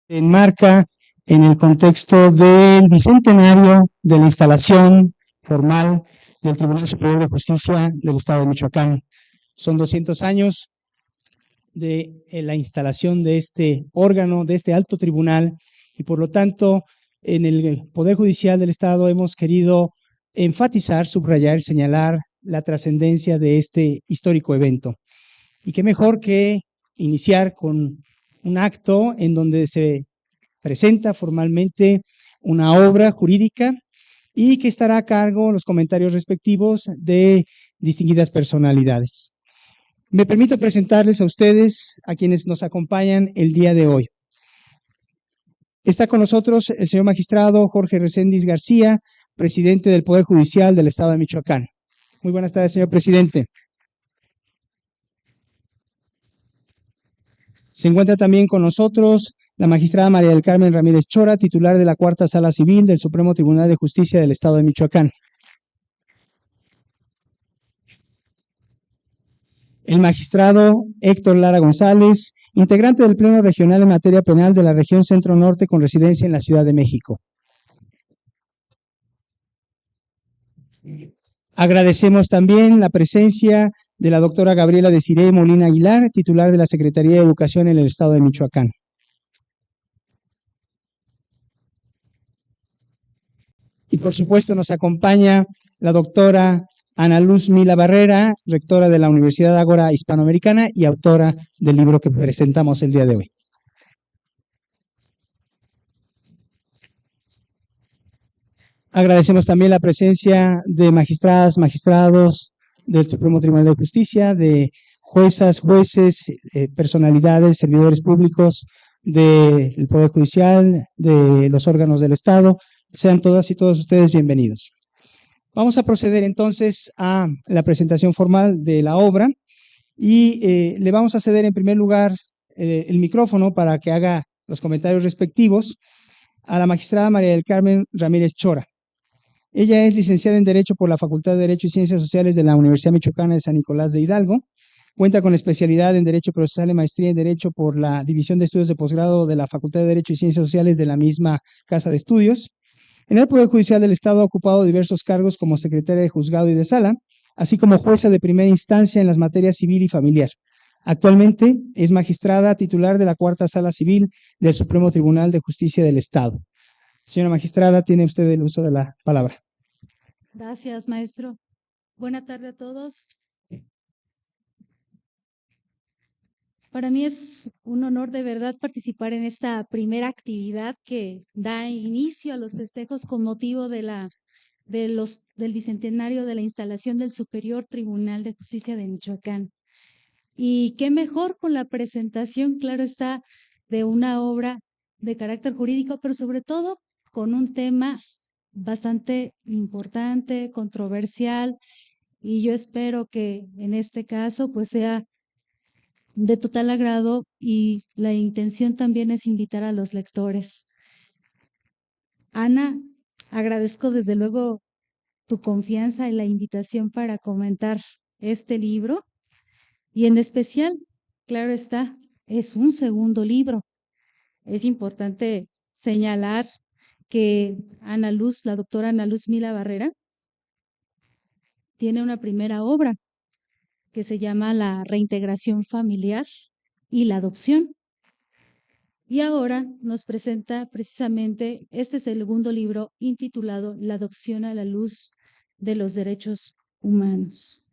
enmarca en el contexto del bicentenario de la instalación formal del Tribunal Superior de Justicia del Estado de Michoacán. Son 200 años de la instalación de este órgano, de este alto tribunal, y por lo tanto, en el Poder Judicial del Estado hemos querido enfatizar, subrayar, señalar la trascendencia de este histórico evento. Y qué mejor que iniciar con un acto en donde se presenta formalmente una obra jurídica y que estará a cargo los comentarios respectivos de distinguidas personalidades. Me permito presentarles a ustedes, a quienes nos acompañan el día de hoy. Está con nosotros el señor magistrado Jorge Reséndiz García, presidente del Poder Judicial del Estado de Michoacán. Muy buenas tardes, señor presidente. Se encuentra también con nosotros la magistrada María del Carmen Ramírez Chora, titular de la Cuarta Sala Civil del Supremo Tribunal de Justicia del Estado de Michoacán. El magistrado Héctor Lara González, integrante del Pleno Regional en Materia Penal de la Región Centro Norte con residencia en la Ciudad de México. Agradecemos también la presencia de la doctora Gabriela Desiree Molina Aguilar, titular de la Secretaría de Educación en el Estado de Michoacán. Y por supuesto nos acompaña la doctora Ana Luz Mila Barrera, rectora de la Universidad Ágora Hispanoamericana y autora del libro que presentamos el día de hoy. Agradecemos también la presencia de magistradas, magistrados del Supremo Tribunal de Justicia, de juezas, jueces, personalidades, servidores públicos del Poder Judicial, de los órganos del Estado. Sean todas y todos ustedes bienvenidos. Vamos a proceder entonces a la presentación formal de la obra y le vamos a ceder en primer lugar el micrófono para que haga los comentarios respectivos a la magistrada María del Carmen Ramírez Chora. Ella es licenciada en Derecho por la Facultad de Derecho y Ciencias Sociales de la Universidad Michoacana de San Nicolás de Hidalgo. Cuenta con especialidad en Derecho Procesal y maestría en Derecho por la División de Estudios de Posgrado de la Facultad de Derecho y Ciencias Sociales de la misma Casa de Estudios. En el Poder Judicial del Estado ha ocupado diversos cargos como secretaria de juzgado y de sala, así como jueza de primera instancia en las materias civil y familiar. Actualmente es magistrada titular de la Cuarta Sala Civil del Supremo Tribunal de Justicia del Estado. Señora magistrada, tiene usted el uso de la palabra. Gracias, maestro. Buena tarde a todos. Para mí es un honor de verdad participar en esta primera actividad que da inicio a los festejos con motivo del bicentenario de la instalación del Superior Tribunal de Justicia de Michoacán. Y qué mejor con la presentación, claro está, de una obra de carácter jurídico, pero sobre todo con un tema bastante importante, controversial, y yo espero que en este caso pues sea de total agrado, y la intención también es invitar a los lectores. Ana, agradezco desde luego tu confianza y la invitación para comentar este libro, y en especial, claro está, es un segundo libro. Es importante señalar que Ana Luz, la doctora Ana Luz Mila Barrera, tiene una primera obra que se llama La reintegración familiar y la adopción. Y ahora nos presenta precisamente este segundo libro intitulado La adopción a la luz de los derechos humanos.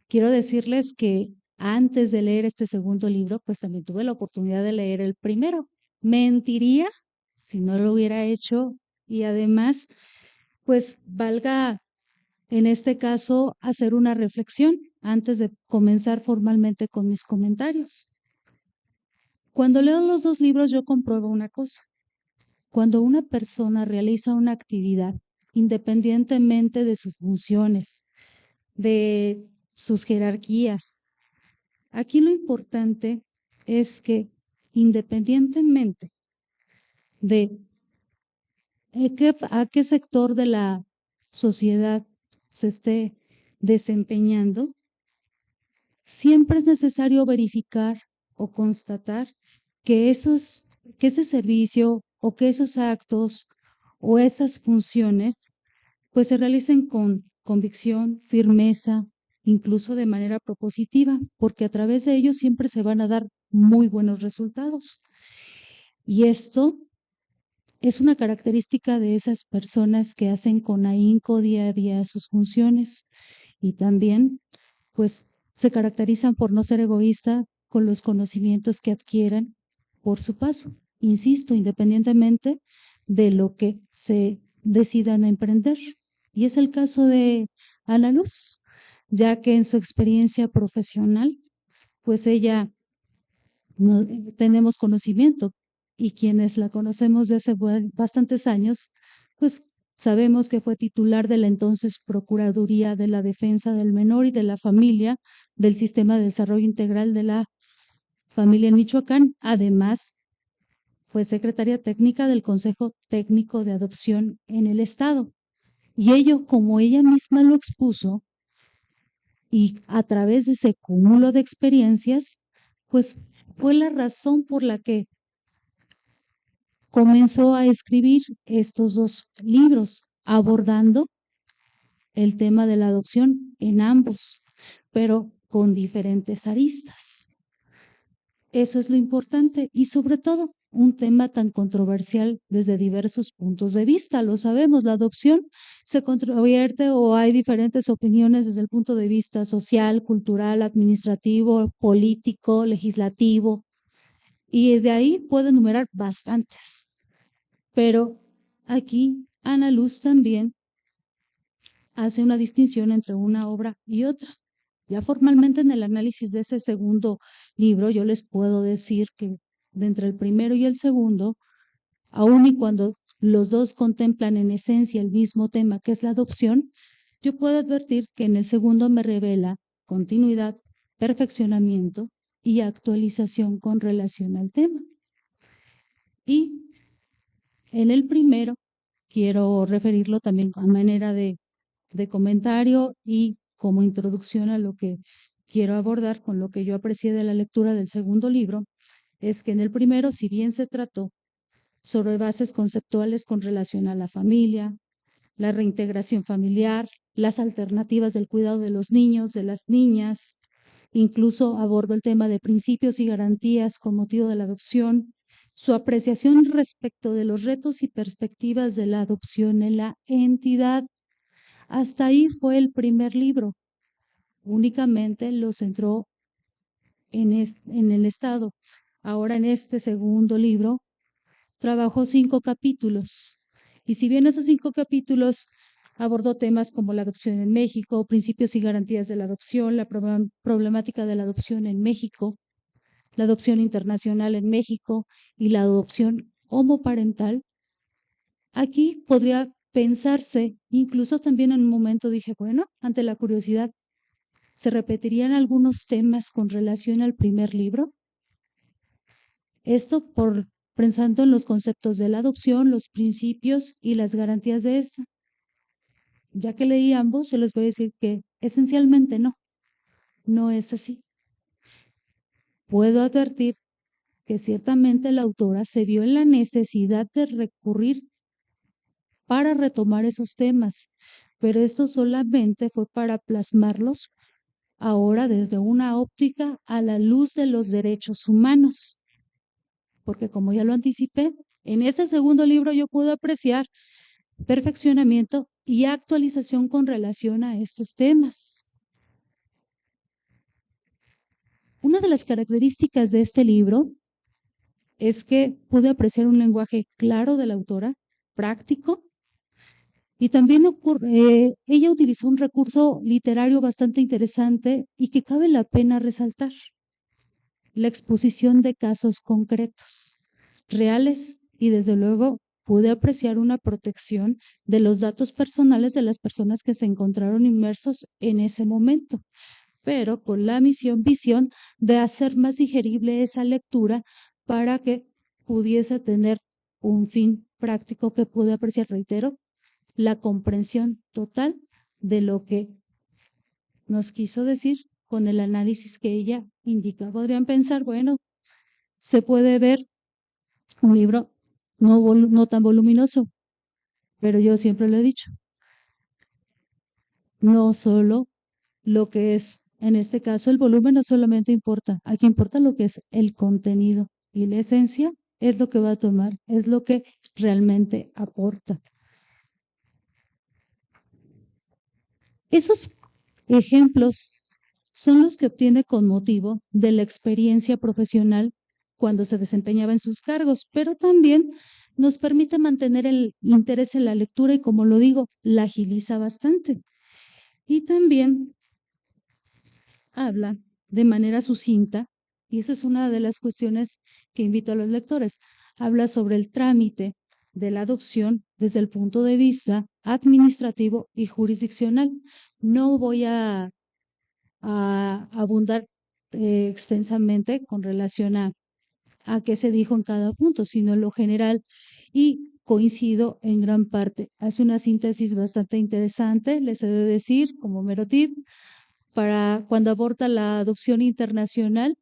Quiero decirles que antes de leer este segundo libro, pues también tuve la oportunidad de leer el primero. Mentiría si no lo hubiera hecho, y además, pues valga en este caso hacer una reflexión antes de comenzar formalmente con mis comentarios. Cuando leo los dos libros yo compruebo una cosa: cuando una persona realiza una actividad, independientemente de sus funciones, de sus jerarquías, aquí lo importante es que independientemente de a qué sector de la sociedad se esté desempeñando, siempre es necesario verificar o constatar que ese servicio o que esos actos o esas funciones pues se realicen con convicción, firmeza, incluso de manera propositiva, porque a través de ellos siempre se van a dar muy buenos resultados. Y esto es una característica de esas personas que hacen con ahínco día a día sus funciones y también pues se caracterizan por no ser egoísta con los conocimientos que adquieren por su paso. Insisto, independientemente de lo que se decidan a emprender. Y es el caso de Ana Luz, ya que en su experiencia profesional, pues ella no, tenemos conocimiento y quienes la conocemos de hace bastantes años, pues sabemos que fue titular de la entonces Procuraduría de la Defensa del Menor y de la Familia del Sistema de Desarrollo Integral de la Familia en Michoacán. Además, fue secretaria técnica del Consejo Técnico de Adopción en el Estado. Y ello, como ella misma lo expuso, y a través de ese cúmulo de experiencias, pues fue la razón por la que comenzó a escribir estos dos libros, abordando el tema de la adopción en ambos, pero con diferentes aristas. Eso es lo importante y sobre todo un tema tan controversial desde diversos puntos de vista. Lo sabemos, la adopción se controvierte o hay diferentes opiniones desde el punto de vista social, cultural, administrativo, político, legislativo, y de ahí puedo enumerar bastantes. Pero aquí Ana Luz también hace una distinción entre una obra y otra. Ya formalmente en el análisis de ese segundo libro, yo les puedo decir que de entre el primero y el segundo, aun y cuando los dos contemplan en esencia el mismo tema que es la adopción, yo puedo advertir que en el segundo me revela continuidad, perfeccionamiento y actualización con relación al tema. Y en el primero, quiero referirlo también a manera de comentario y como introducción a lo que quiero abordar con lo que yo aprecié de la lectura del segundo libro, es que en el primero, si bien se trató sobre bases conceptuales con relación a la familia, la reintegración familiar, las alternativas del cuidado de los niños, de las niñas, incluso abordo el tema de principios y garantías con motivo de la adopción, su apreciación respecto de los retos y perspectivas de la adopción en la entidad. Hasta ahí fue el primer libro. Únicamente lo centró en el Estado. Ahora en este segundo libro trabajó 5 capítulos. Y si bien esos 5 capítulos abordó temas como la adopción en México, principios y garantías de la adopción, la problemática de la adopción en México, la adopción internacional en México y la adopción homoparental, aquí podría pensarse, incluso también en un momento dije, bueno, ante la curiosidad, ¿se repetirían algunos temas con relación al primer libro? Esto por pensando en los conceptos de la adopción, los principios y las garantías de esta. Ya que leí ambos, yo les voy a decir que esencialmente no es así. Puedo advertir que ciertamente la autora se vio en la necesidad de recurrir para retomar esos temas, pero esto solamente fue para plasmarlos ahora desde una óptica a la luz de los derechos humanos. Porque como ya lo anticipé, en ese segundo libro yo pude apreciar perfeccionamiento y actualización con relación a estos temas. Una de las características de este libro es que pude apreciar un lenguaje claro de la autora, práctico, y también ella utilizó un recurso literario bastante interesante y que cabe la pena resaltar: la exposición de casos concretos, reales, y desde luego pude apreciar una protección de los datos personales de las personas que se encontraron inmersos en ese momento, pero con la visión de hacer más digerible esa lectura para que pudiese tener un fin práctico que pude apreciar, reitero, la comprensión total de lo que nos quiso decir con el análisis que ella indica. Podrían pensar, bueno, se puede ver un libro no tan voluminoso, pero yo siempre lo he dicho, no solo lo que es, en este caso, el volumen no solamente importa, aquí importa lo que es el contenido y la esencia es lo que va a tomar, es lo que realmente aporta. Esos ejemplos son los que obtiene con motivo de la experiencia profesional cuando se desempeñaba en sus cargos, pero también nos permite mantener el interés en la lectura y, como lo digo, la agiliza bastante. Y también habla de manera sucinta, y esa es una de las cuestiones que invito a los lectores, habla sobre el trámite de la adopción desde el punto de vista administrativo y jurisdiccional. No voy a abundar extensamente con relación a qué se dijo en cada punto, sino en lo general, y coincido en gran parte. Hace una síntesis bastante interesante, les he de decir, como mero tip, para cuando aborda la adopción internacional,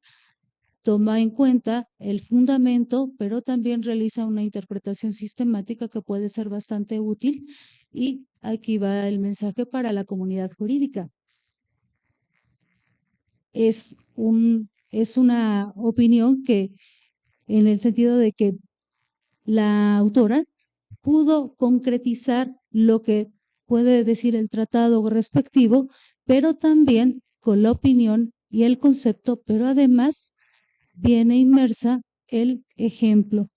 toma en cuenta el fundamento, pero también realiza una interpretación sistemática que puede ser bastante útil. Y aquí va el mensaje para la comunidad jurídica. Es una opinión que, en el sentido de que la autora pudo concretizar lo que puede decir el tratado respectivo, pero también con la opinión y el concepto, pero además viene inmersa el ejemplo.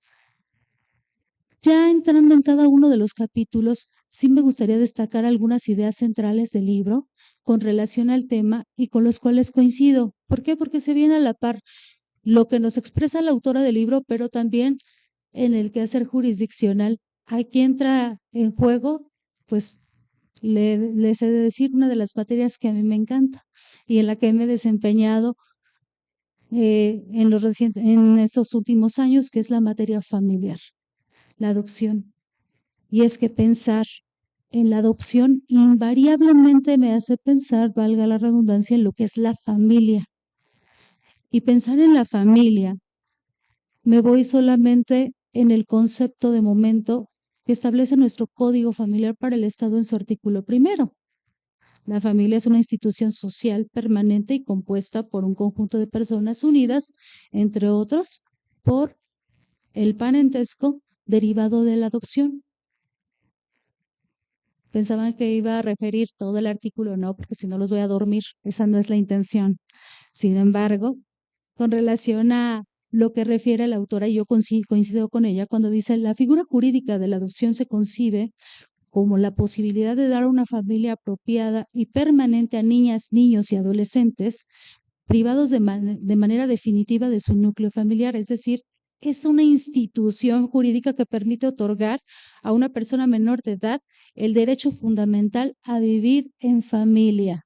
Ya entrando en cada uno de los capítulos, sí me gustaría destacar algunas ideas centrales del libro con relación al tema y con los cuales coincido. ¿Por qué? Porque se viene a la par lo que nos expresa la autora del libro, pero también en el quehacer jurisdiccional. Aquí entra en juego, pues les he de decir, una de las materias que a mí me encanta y en la que me he desempeñado en estos últimos años, que es la materia familiar, la adopción. Y es que pensar en la adopción invariablemente me hace pensar, valga la redundancia, en lo que es la familia. Y pensar en la familia, me voy solamente en el concepto de momento que establece nuestro Código Familiar para el Estado en su artículo primero. La familia es una institución social permanente y compuesta por un conjunto de personas unidas, entre otros, por el parentesco derivado de la adopción. Pensaban que iba a referir todo el artículo, no, porque si no los voy a dormir, esa no es la intención. Sin embargo, con relación a lo que refiere la autora, y yo coincido con ella cuando dice: la figura jurídica de la adopción se concibe como la posibilidad de dar una familia apropiada y permanente a niñas, niños y adolescentes privados de manera definitiva de su núcleo familiar, es decir, es una institución jurídica que permite otorgar a una persona menor de edad el derecho fundamental a vivir en familia.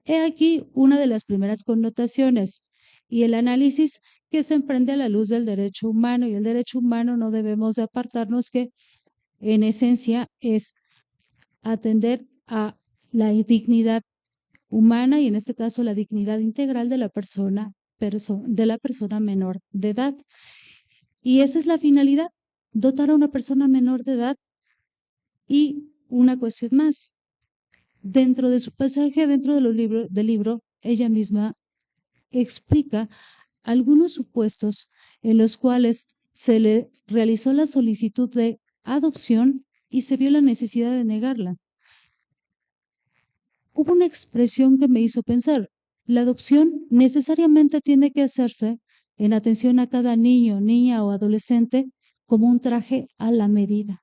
He aquí una de las primeras connotaciones y el análisis que se emprende a la luz del derecho humano, y el derecho humano no debemos de apartarnos que en esencia es atender a la dignidad humana y en este caso la dignidad integral de la persona menor de edad. Y esa es la finalidad, dotar a una persona menor de edad. Y una cuestión más, dentro de su pasaje, dentro de del libro, ella misma explica algunos supuestos en los cuales se le realizó la solicitud de adopción y se vio la necesidad de negarla. Hubo una expresión que me hizo pensar: la adopción necesariamente tiene que hacerse en atención a cada niño, niña o adolescente como un traje a la medida.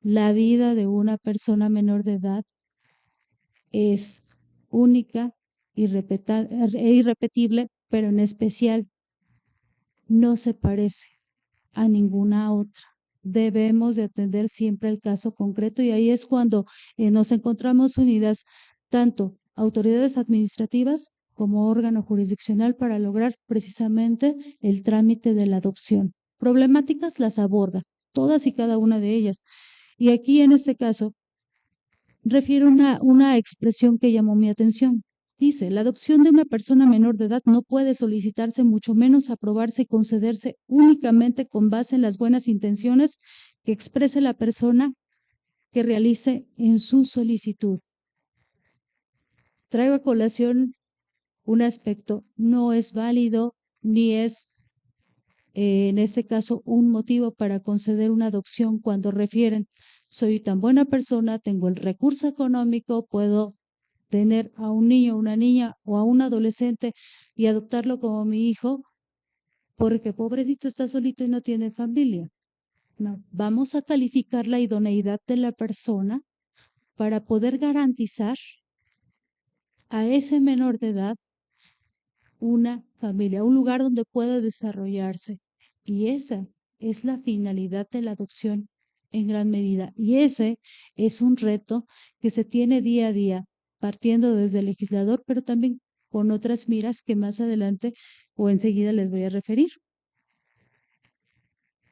La vida de una persona menor de edad es única e irrepetible, pero en especial no se parece a ninguna otra. Debemos de atender siempre el caso concreto y ahí es cuando nos encontramos unidas tanto autoridades administrativas como órgano jurisdiccional para lograr precisamente el trámite de la adopción. Problemáticas las aborda, todas y cada una de ellas. Y aquí en este caso refiero una expresión que llamó mi atención. Dice, la adopción de una persona menor de edad no puede solicitarse, mucho menos aprobarse y concederse únicamente con base en las buenas intenciones que exprese la persona que realice en su solicitud. Traigo a colación un aspecto, no es válido ni es, en este caso, un motivo para conceder una adopción cuando refieren, soy tan buena persona, tengo el recurso económico, puedo tener a un niño, una niña o a un adolescente y adoptarlo como mi hijo, porque pobrecito está solito y no tiene familia. No, vamos a calificar la idoneidad de la persona para poder garantizar a ese menor de edad una familia, un lugar donde pueda desarrollarse. Y esa es la finalidad de la adopción en gran medida. Y ese es un reto que se tiene día a día, partiendo desde el legislador, pero también con otras miras que más adelante o enseguida les voy a referir.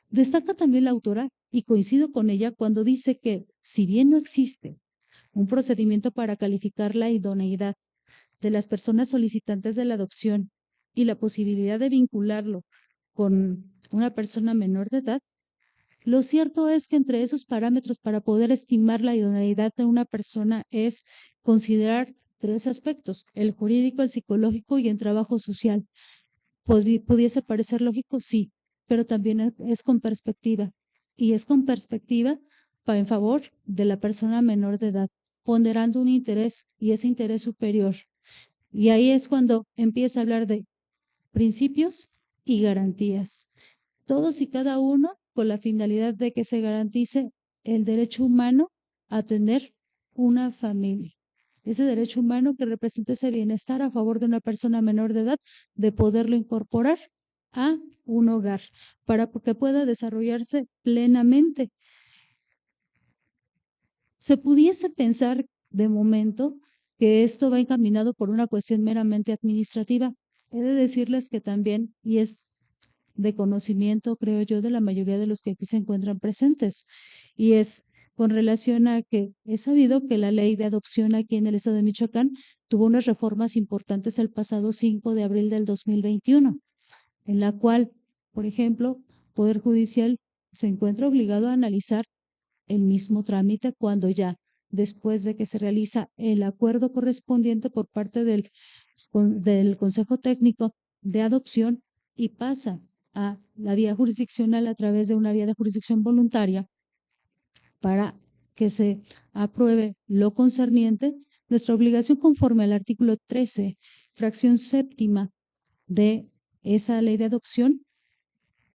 Destaca también la autora, y coincido con ella, cuando dice que si bien no existe un procedimiento para calificar la idoneidad de las personas solicitantes de la adopción y la posibilidad de vincularlo con una persona menor de edad, lo cierto es que entre esos parámetros para poder estimar la idoneidad de una persona es considerar tres aspectos: el jurídico, el psicológico y el trabajo social. ¿Pudiese parecer lógico? Sí, pero también es con perspectiva, y es con perspectiva en favor de la persona menor de edad, ponderando un interés, y ese interés superior. Y ahí es cuando empieza a hablar de principios y garantías, todos y cada uno con la finalidad de que se garantice el derecho humano a tener una familia. Ese derecho humano que representa ese bienestar a favor de una persona menor de edad, de poderlo incorporar a un hogar para que pueda desarrollarse plenamente. Se pudiese pensar de momento que esto va encaminado por una cuestión meramente administrativa. He de decirles que también, y es de conocimiento, creo yo, de la mayoría de los que aquí se encuentran presentes, y es con relación a que he sabido que la ley de adopción aquí en el estado de Michoacán tuvo unas reformas importantes el pasado 5 de abril del 2021, en la cual, por ejemplo, Poder Judicial se encuentra obligado a analizar el mismo trámite cuando ya, después de que se realiza el acuerdo correspondiente por parte del Consejo Técnico de Adopción y pasa a la vía jurisdiccional a través de una vía de jurisdicción voluntaria para que se apruebe lo concerniente, nuestra obligación conforme al artículo 13, fracción séptima de esa ley de adopción,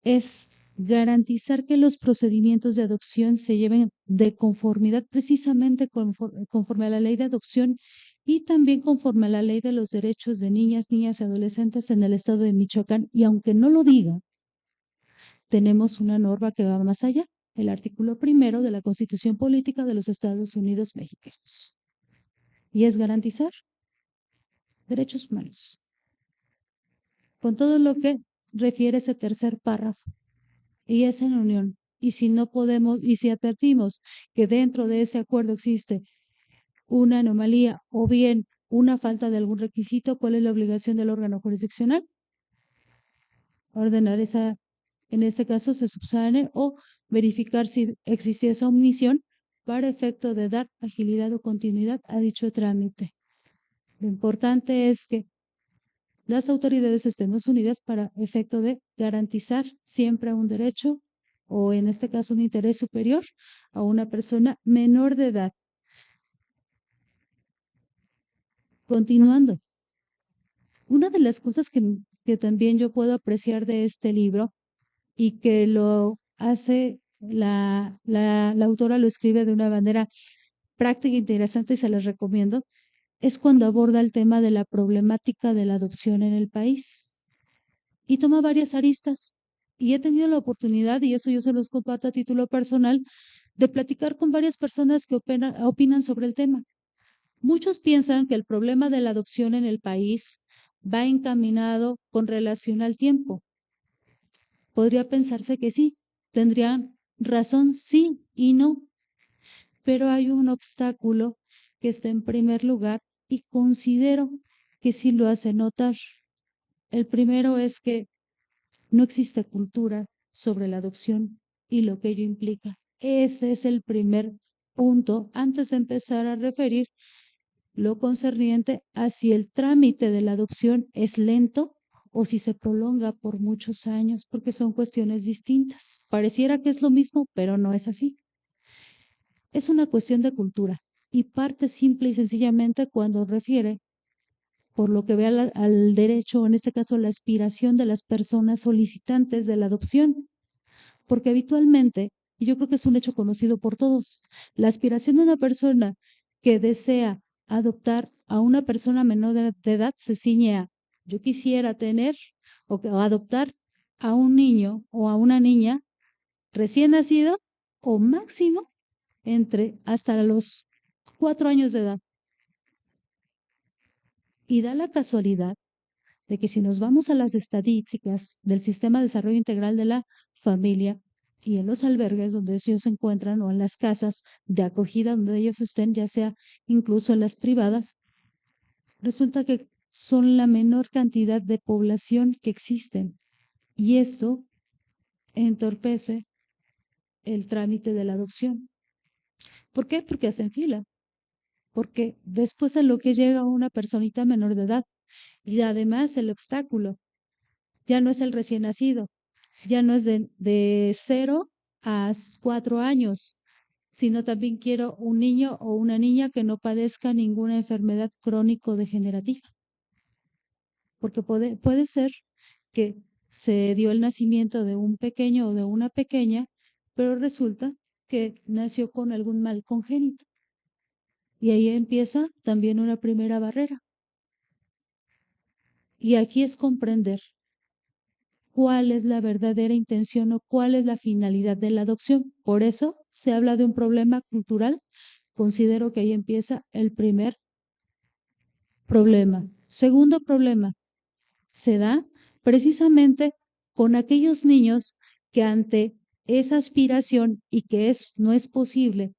es garantizar que los procedimientos de adopción se lleven de conformidad precisamente conforme a la ley de adopción y también conforme a la ley de los derechos de niñas, niñas y adolescentes en el estado de Michoacán. Y aunque no lo diga, tenemos una norma que va más allá, el artículo 1 de la Constitución Política de los Estados Unidos Mexicanos. Y es garantizar derechos humanos. Con todo lo que refiere ese tercer párrafo. Y es en unión. Y si no podemos, y si advertimos que dentro de ese acuerdo existe una anomalía o bien una falta de algún requisito, ¿cuál es la obligación del órgano jurisdiccional? Ordenar esa, en este caso, se subsane o verificar si existe esa omisión para efecto de dar agilidad o continuidad a dicho trámite. Lo importante es que las autoridades estemos unidas para efecto de garantizar siempre un derecho o en este caso un interés superior a una persona menor de edad. Continuando, una de las cosas que también yo puedo apreciar de este libro y que lo hace la autora, lo escribe de una manera práctica e interesante y se las recomiendo, es cuando aborda el tema de la problemática de la adopción en el país y toma varias aristas. Y he tenido la oportunidad, y eso yo se los comparto a título personal, de platicar con varias personas que opinan sobre el tema. Muchos piensan que el problema de la adopción en el país va encaminado con relación al tiempo. Podría pensarse que sí, tendrían razón, sí y no, pero hay un obstáculo que está en primer lugar y considero que sí lo hace notar. El primero es que no existe cultura sobre la adopción y lo que ello implica. Ese es el primer punto antes de empezar a referir lo concerniente a si el trámite de la adopción es lento o si se prolonga por muchos años, porque son cuestiones distintas. Pareciera que es lo mismo, pero no es así. Es una cuestión de cultura y parte simple y sencillamente cuando refiere, por lo que ve al derecho, o en este caso la aspiración de las personas solicitantes de la adopción, porque habitualmente, y yo creo que es un hecho conocido por todos, la aspiración de una persona que desea adoptar a una persona menor de edad se ciñe a yo quisiera tener o adoptar a un niño o a una niña recién nacido o máximo entre hasta los 4 años de edad. Y da la casualidad de que si nos vamos a las estadísticas del Sistema de Desarrollo Integral de la Familia y en los albergues donde ellos se encuentran o en las casas de acogida donde ellos estén, ya sea incluso en las privadas, resulta que son la menor cantidad de población que existen. Y esto entorpece el trámite de la adopción. ¿Por qué? Porque hacen fila. Porque después en lo que llega una personita menor de edad y además el obstáculo ya no es el recién nacido, ya no es de 0 a 4 años, sino también quiero un niño o una niña que no padezca ninguna enfermedad crónico-degenerativa. Porque puede ser que se dio el nacimiento de un pequeño o de una pequeña, pero resulta que nació con algún mal congénito. Y ahí empieza también una primera barrera. Y aquí es comprender cuál es la verdadera intención o cuál es la finalidad de la adopción. Por eso se habla de un problema cultural. Considero que ahí empieza el primer problema. Segundo problema, se da precisamente con aquellos niños que ante esa aspiración y que no es posible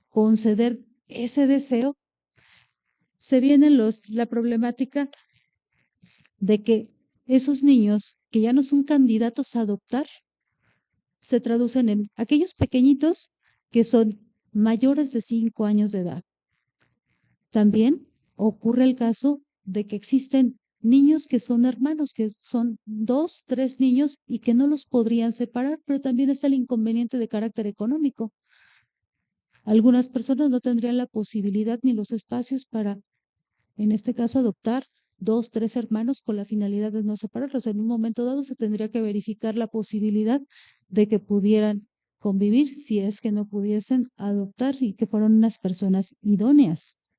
conceder ese deseo, se viene la problemática de que esos niños que ya no son candidatos a adoptar, se traducen en aquellos pequeñitos que son mayores de 5 años de edad. También ocurre el caso de que existen niños que son hermanos, que son 2, 3 niños y que no los podrían separar, pero también está el inconveniente de carácter económico. Algunas personas no tendrían la posibilidad ni los espacios para, en este caso, adoptar 2, 3 hermanos con la finalidad de no separarlos. En un momento dado se tendría que verificar la posibilidad de que pudieran convivir si es que no pudiesen adoptar y que fueran unas personas idóneas.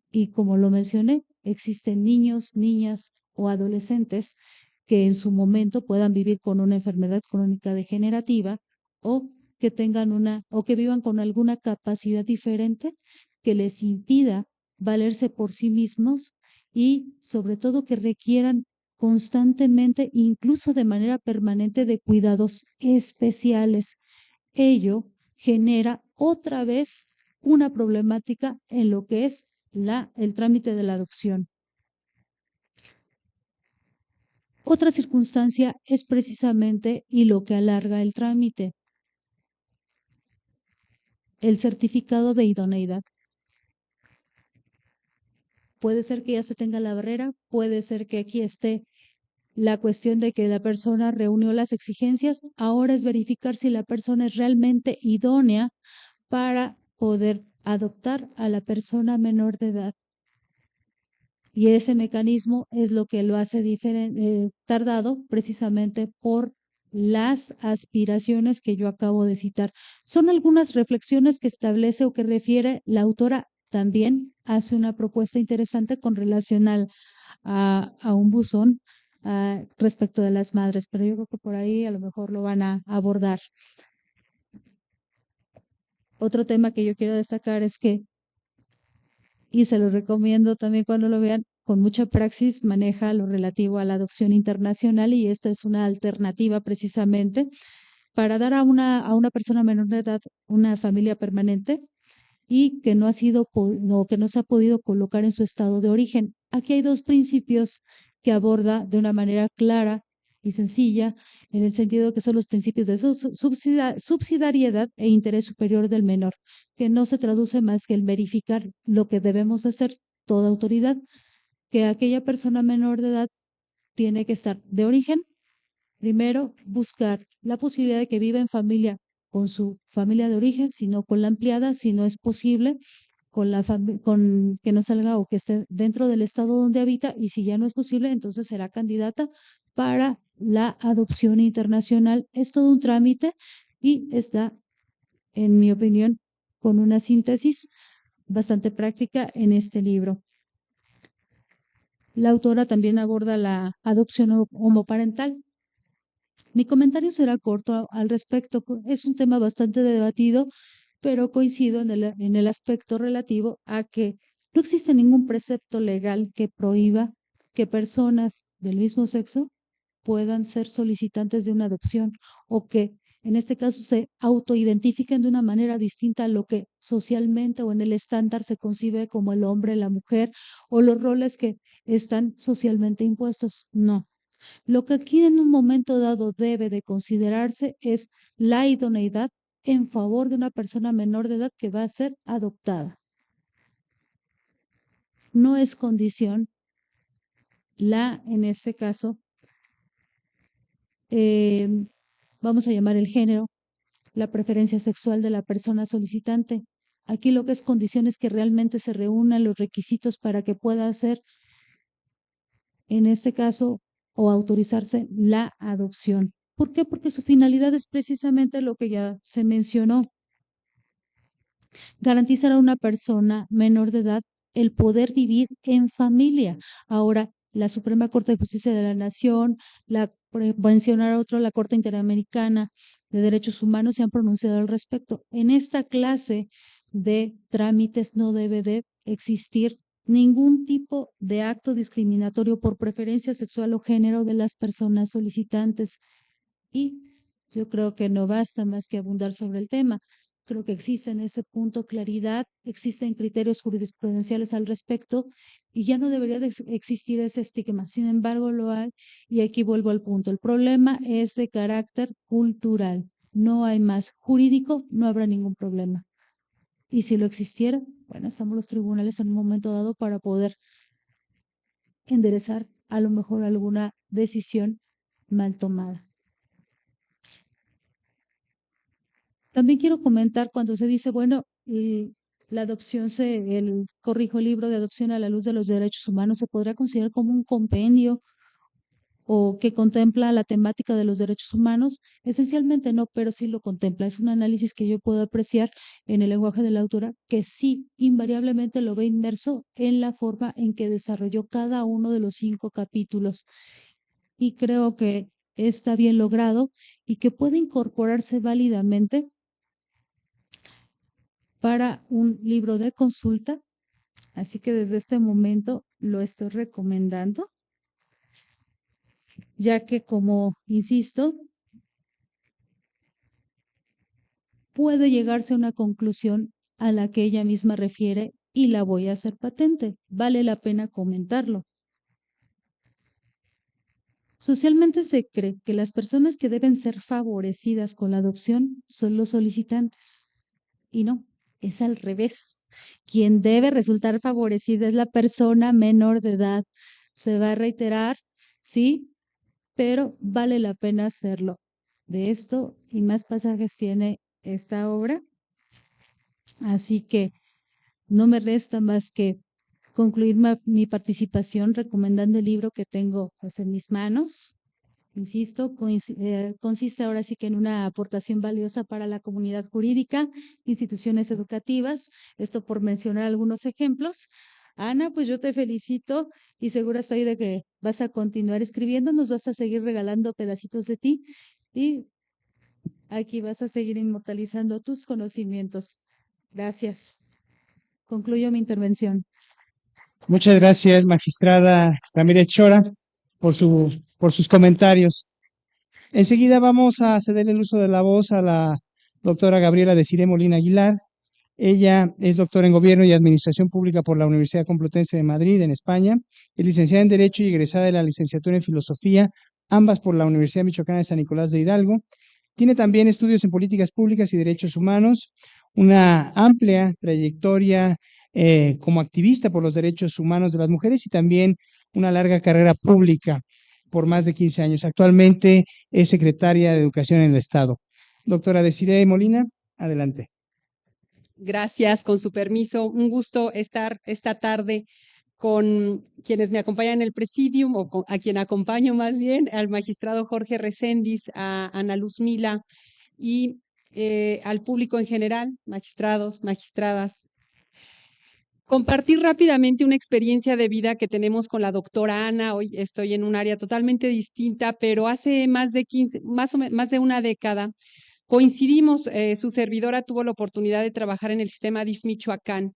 Y como lo mencioné, existen niños, niñas o adolescentes que en su momento puedan vivir con una enfermedad crónica degenerativa o que tengan o que vivan con alguna capacidad diferente que les impida valerse por sí mismos y sobre todo que requieran constantemente, incluso de manera permanente, de cuidados especiales. Ello genera otra vez una problemática en lo que es el trámite de la adopción. Otra circunstancia es precisamente, y lo que alarga el trámite, el certificado de idoneidad. Puede ser que ya se tenga la barrera, puede ser que aquí esté la cuestión de que la persona reunió las exigencias. Ahora es verificar si la persona es realmente idónea para poder adoptar a la persona menor de edad. Y ese mecanismo es lo que lo hace tardado precisamente por las aspiraciones que yo acabo de citar. Son algunas reflexiones que establece o que refiere la autora. También hace una propuesta interesante con relación a un buzón respecto de las madres, pero yo creo que por ahí a lo mejor lo van a abordar. Otro tema que yo quiero destacar es que, y se lo recomiendo también cuando lo vean, con mucha praxis maneja lo relativo a la adopción internacional y esto es una alternativa precisamente para dar a una persona menor de edad una familia permanente y que no ha sido que no se ha podido colocar en su estado de origen. Aquí hay dos principios que aborda de una manera clara y sencilla, en el sentido que son los principios de subsidiariedad e interés superior del menor, que no se traduce más que el verificar lo que debemos hacer toda autoridad, que aquella persona menor de edad tiene que estar de origen. Primero, buscar la posibilidad de que viva en familia con su familia de origen, sino con la ampliada, si no es posible, con que no salga o que esté dentro del estado donde habita, y si ya no es posible, entonces será candidata para la adopción internacional. Es todo un trámite y está, en mi opinión, con una síntesis bastante práctica en este libro. La autora también aborda la adopción homoparental. Mi comentario será corto al respecto. Es un tema bastante debatido, pero coincido en el aspecto relativo a que no existe ningún precepto legal que prohíba que personas del mismo sexo puedan ser solicitantes de una adopción, o que en este caso se autoidentifiquen de una manera distinta a lo que socialmente o en el estándar se concibe como el hombre, la mujer, o los roles que están socialmente impuestos. No. Lo que aquí en un momento dado debe de considerarse es la idoneidad en favor de una persona menor de edad que va a ser adoptada. No es condición en este caso, vamos a llamar el género, la preferencia sexual de la persona solicitante. Aquí lo que es condición es que realmente se reúnan los requisitos para que pueda hacer, en este caso, o autorizarse la adopción. ¿Por qué? Porque su finalidad es precisamente lo que ya se mencionó: garantizar a una persona menor de edad el poder vivir en familia. Ahora, la Suprema Corte de Justicia de la Nación, por mencionar otro, la Corte Interamericana de Derechos Humanos se han pronunciado al respecto. En esta clase de trámites no debe de existir ningún tipo de acto discriminatorio por preferencia sexual o género de las personas solicitantes. Y yo creo que no basta más que abundar sobre el tema. Creo que existe en ese punto claridad, existen criterios jurisprudenciales al respecto y ya no debería de existir ese estigma. Sin embargo, lo hay, y aquí vuelvo al punto. El problema es de carácter cultural. No hay más. Jurídico, no habrá ningún problema. Y si lo existiera, bueno, estamos los tribunales en un momento dado para poder enderezar a lo mejor alguna decisión mal tomada. También quiero comentar cuando se dice, bueno, la adopción, corrijo, el libro de adopción a la luz de los derechos humanos se podrá considerar como un compendio o que contempla la temática de los derechos humanos. Esencialmente no, pero sí lo contempla. Es un análisis que yo puedo apreciar en el lenguaje de la autora, que sí invariablemente lo ve inmerso en la forma en que desarrolló cada uno de los 5 capítulos. Y creo que está bien logrado y que puede incorporarse válidamente para un libro de consulta. Así que desde este momento lo estoy recomendando, ya que, como insisto, puede llegarse a una conclusión a la que ella misma refiere y la voy a hacer patente. Vale la pena comentarlo. Socialmente se cree que las personas que deben ser favorecidas con la adopción son los solicitantes. Y no, es al revés. Quien debe resultar favorecida es la persona menor de edad. Se va a reiterar, sí, pero vale la pena hacerlo. De esto y más pasajes tiene esta obra. Así que no me resta más que concluir mi participación recomendando el libro que tengo, pues, en mis manos. Insisto, consiste ahora sí que en una aportación valiosa para la comunidad jurídica, instituciones educativas, esto por mencionar algunos ejemplos. Ana, pues yo te felicito y segura estoy de que vas a continuar escribiendo, nos vas a seguir regalando pedacitos de ti y aquí vas a seguir inmortalizando tus conocimientos. Gracias. Concluyo mi intervención. Muchas gracias, magistrada Ramírez Chora, por sus comentarios. Enseguida vamos a ceder el uso de la voz a la doctora Gabriela Desiré Molina Aguilar, Ella es doctora en Gobierno y Administración Pública por la Universidad Complutense de Madrid, en España. Es licenciada en Derecho y egresada de la licenciatura en Filosofía, ambas por la Universidad Michoacana de San Nicolás de Hidalgo. Tiene también estudios en Políticas Públicas y Derechos Humanos, una amplia trayectoria como activista por los derechos humanos de las mujeres y también una larga carrera pública por más de 15 años. Actualmente es secretaria de Educación en el Estado. Doctora Desiree Molina, adelante. Gracias, con su permiso. Un gusto estar esta tarde con quienes me acompañan en el presidium, o a quien acompaño más bien, al magistrado Jorge Reséndiz, a Ana Luz Mila y al público en general, magistrados, magistradas. Compartir rápidamente una experiencia de vida que tenemos con la doctora Ana. Hoy estoy en un área totalmente distinta, pero hace más de una década coincidimos. Su servidora tuvo la oportunidad de trabajar en el sistema DIF Michoacán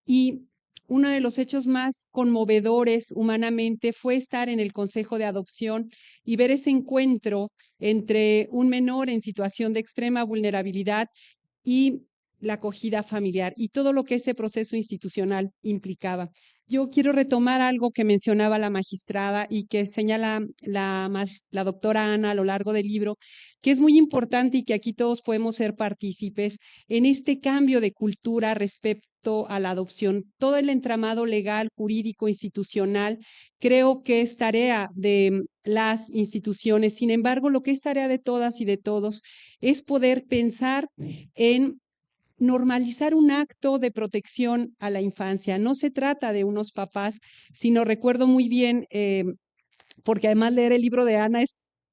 y uno de los hechos más conmovedores humanamente fue estar en el Consejo de Adopción y ver ese encuentro entre un menor en situación de extrema vulnerabilidad y la acogida familiar y todo lo que ese proceso institucional implicaba. Yo quiero retomar algo que mencionaba la magistrada y que señala la doctora Ana a lo largo del libro, que es muy importante y que aquí todos podemos ser partícipes en este cambio de cultura respecto a la adopción. Todo el entramado legal, jurídico, institucional, creo que es tarea de las instituciones. Sin embargo, lo que es tarea de todas y de todos es poder pensar en normalizar un acto de protección a la infancia. No se trata de unos papás, sino recuerdo muy bien, porque además leer el libro de Ana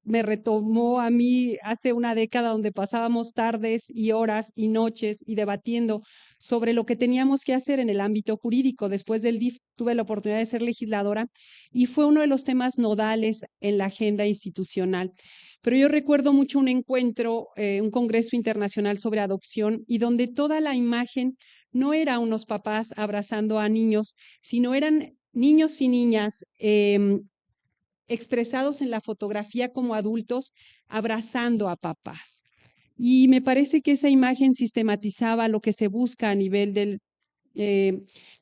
me retomó a mí hace una década donde pasábamos tardes y horas y noches y debatiendo sobre lo que teníamos que hacer en el ámbito jurídico. Después del DIF tuve la oportunidad de ser legisladora y fue uno de los temas nodales en la agenda institucional. Pero yo recuerdo mucho un encuentro, un congreso internacional sobre adopción y donde toda la imagen no era unos papás abrazando a niños, sino eran niños y niñas expresados en la fotografía como adultos abrazando a papás. Y me parece que esa imagen sistematizaba lo que se busca a nivel del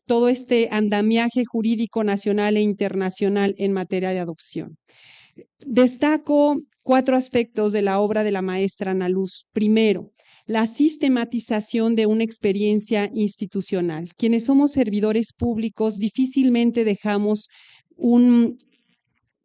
todo este andamiaje jurídico nacional e internacional en materia de adopción. Destaco 4 aspectos de la obra de la maestra Ana Luz. Primero, la sistematización de una experiencia institucional. Quienes somos servidores públicos difícilmente dejamos un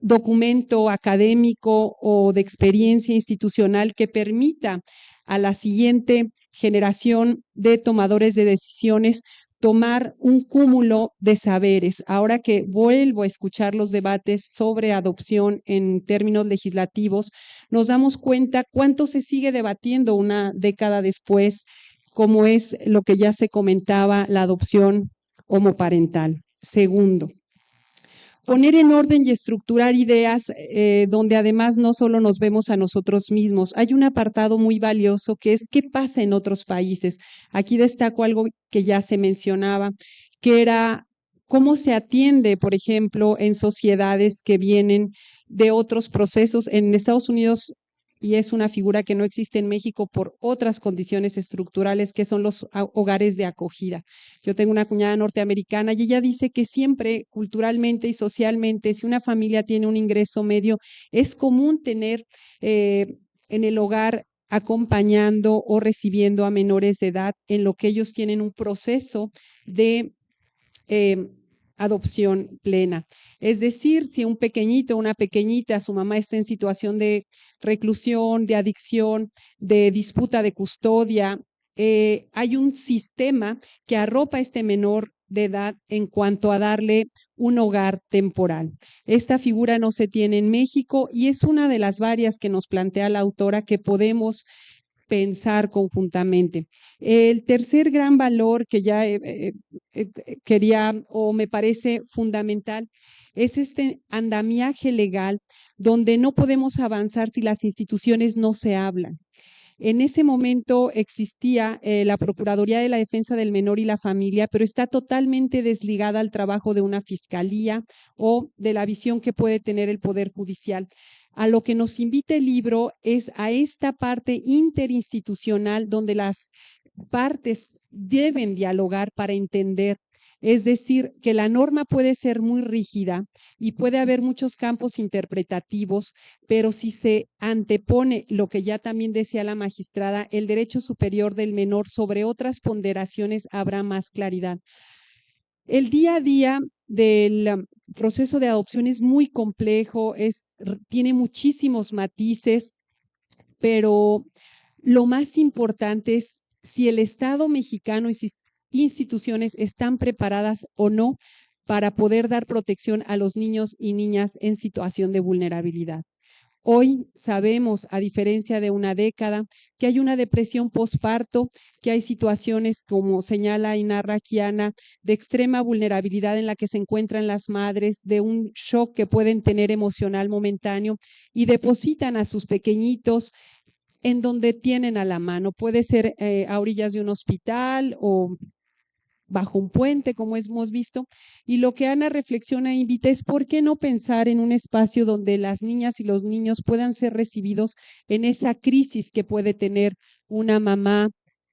documento académico o de experiencia institucional que permita a la siguiente generación de tomadores de decisiones tomar un cúmulo de saberes. Ahora que vuelvo a escuchar los debates sobre adopción en términos legislativos, nos damos cuenta cuánto se sigue debatiendo una década después, como es lo que ya se comentaba, la adopción homoparental. Segundo, poner en orden y estructurar ideas donde además no solo nos vemos a nosotros mismos. Hay un apartado muy valioso que es qué pasa en otros países. Aquí destaco algo que ya se mencionaba, que era cómo se atiende, por ejemplo, en sociedades que vienen de otros procesos. En Estados Unidos, y es una figura que no existe en México por otras condiciones estructurales, que son los hogares de acogida. Yo tengo una cuñada norteamericana y ella dice que siempre, culturalmente y socialmente, si una familia tiene un ingreso medio, es común tener en el hogar acompañando o recibiendo a menores de edad en lo que ellos tienen un proceso de adopción plena. Es decir, si un pequeñito o una pequeñita, su mamá está en situación de reclusión, de adicción, de disputa de custodia, hay un sistema que arropa a este menor de edad en cuanto a darle un hogar temporal. Esta figura no se tiene en México y es una de las varias que nos plantea la autora que podemos pensar conjuntamente. El tercer gran valor que ya quería o me parece fundamental es este andamiaje legal donde no podemos avanzar si las instituciones no se hablan. En ese momento existía la Procuraduría de la Defensa del Menor y la Familia, pero está totalmente desligada al trabajo de una fiscalía o de la visión que puede tener el Poder Judicial. A lo que nos invita el libro es a esta parte interinstitucional donde las partes deben dialogar para entender. Es decir, que la norma puede ser muy rígida y puede haber muchos campos interpretativos, pero si se antepone lo que ya también decía la magistrada, el derecho superior del menor sobre otras ponderaciones, habrá más claridad. El día a día del proceso de adopción es muy complejo, tiene muchísimos matices, pero lo más importante es si el Estado mexicano y sus instituciones están preparadas o no para poder dar protección a los niños y niñas en situación de vulnerabilidad. Hoy sabemos, a diferencia de una década, que hay una depresión posparto, que hay situaciones, como señala y narra Kiana, de extrema vulnerabilidad en la que se encuentran las madres, de un shock que pueden tener emocional momentáneo y depositan a sus pequeñitos en donde tienen a la mano. Puede ser a orillas de un hospital o bajo un puente, como hemos visto. Y lo que Ana reflexiona e invita es por qué no pensar en un espacio donde las niñas y los niños puedan ser recibidos en esa crisis que puede tener una mamá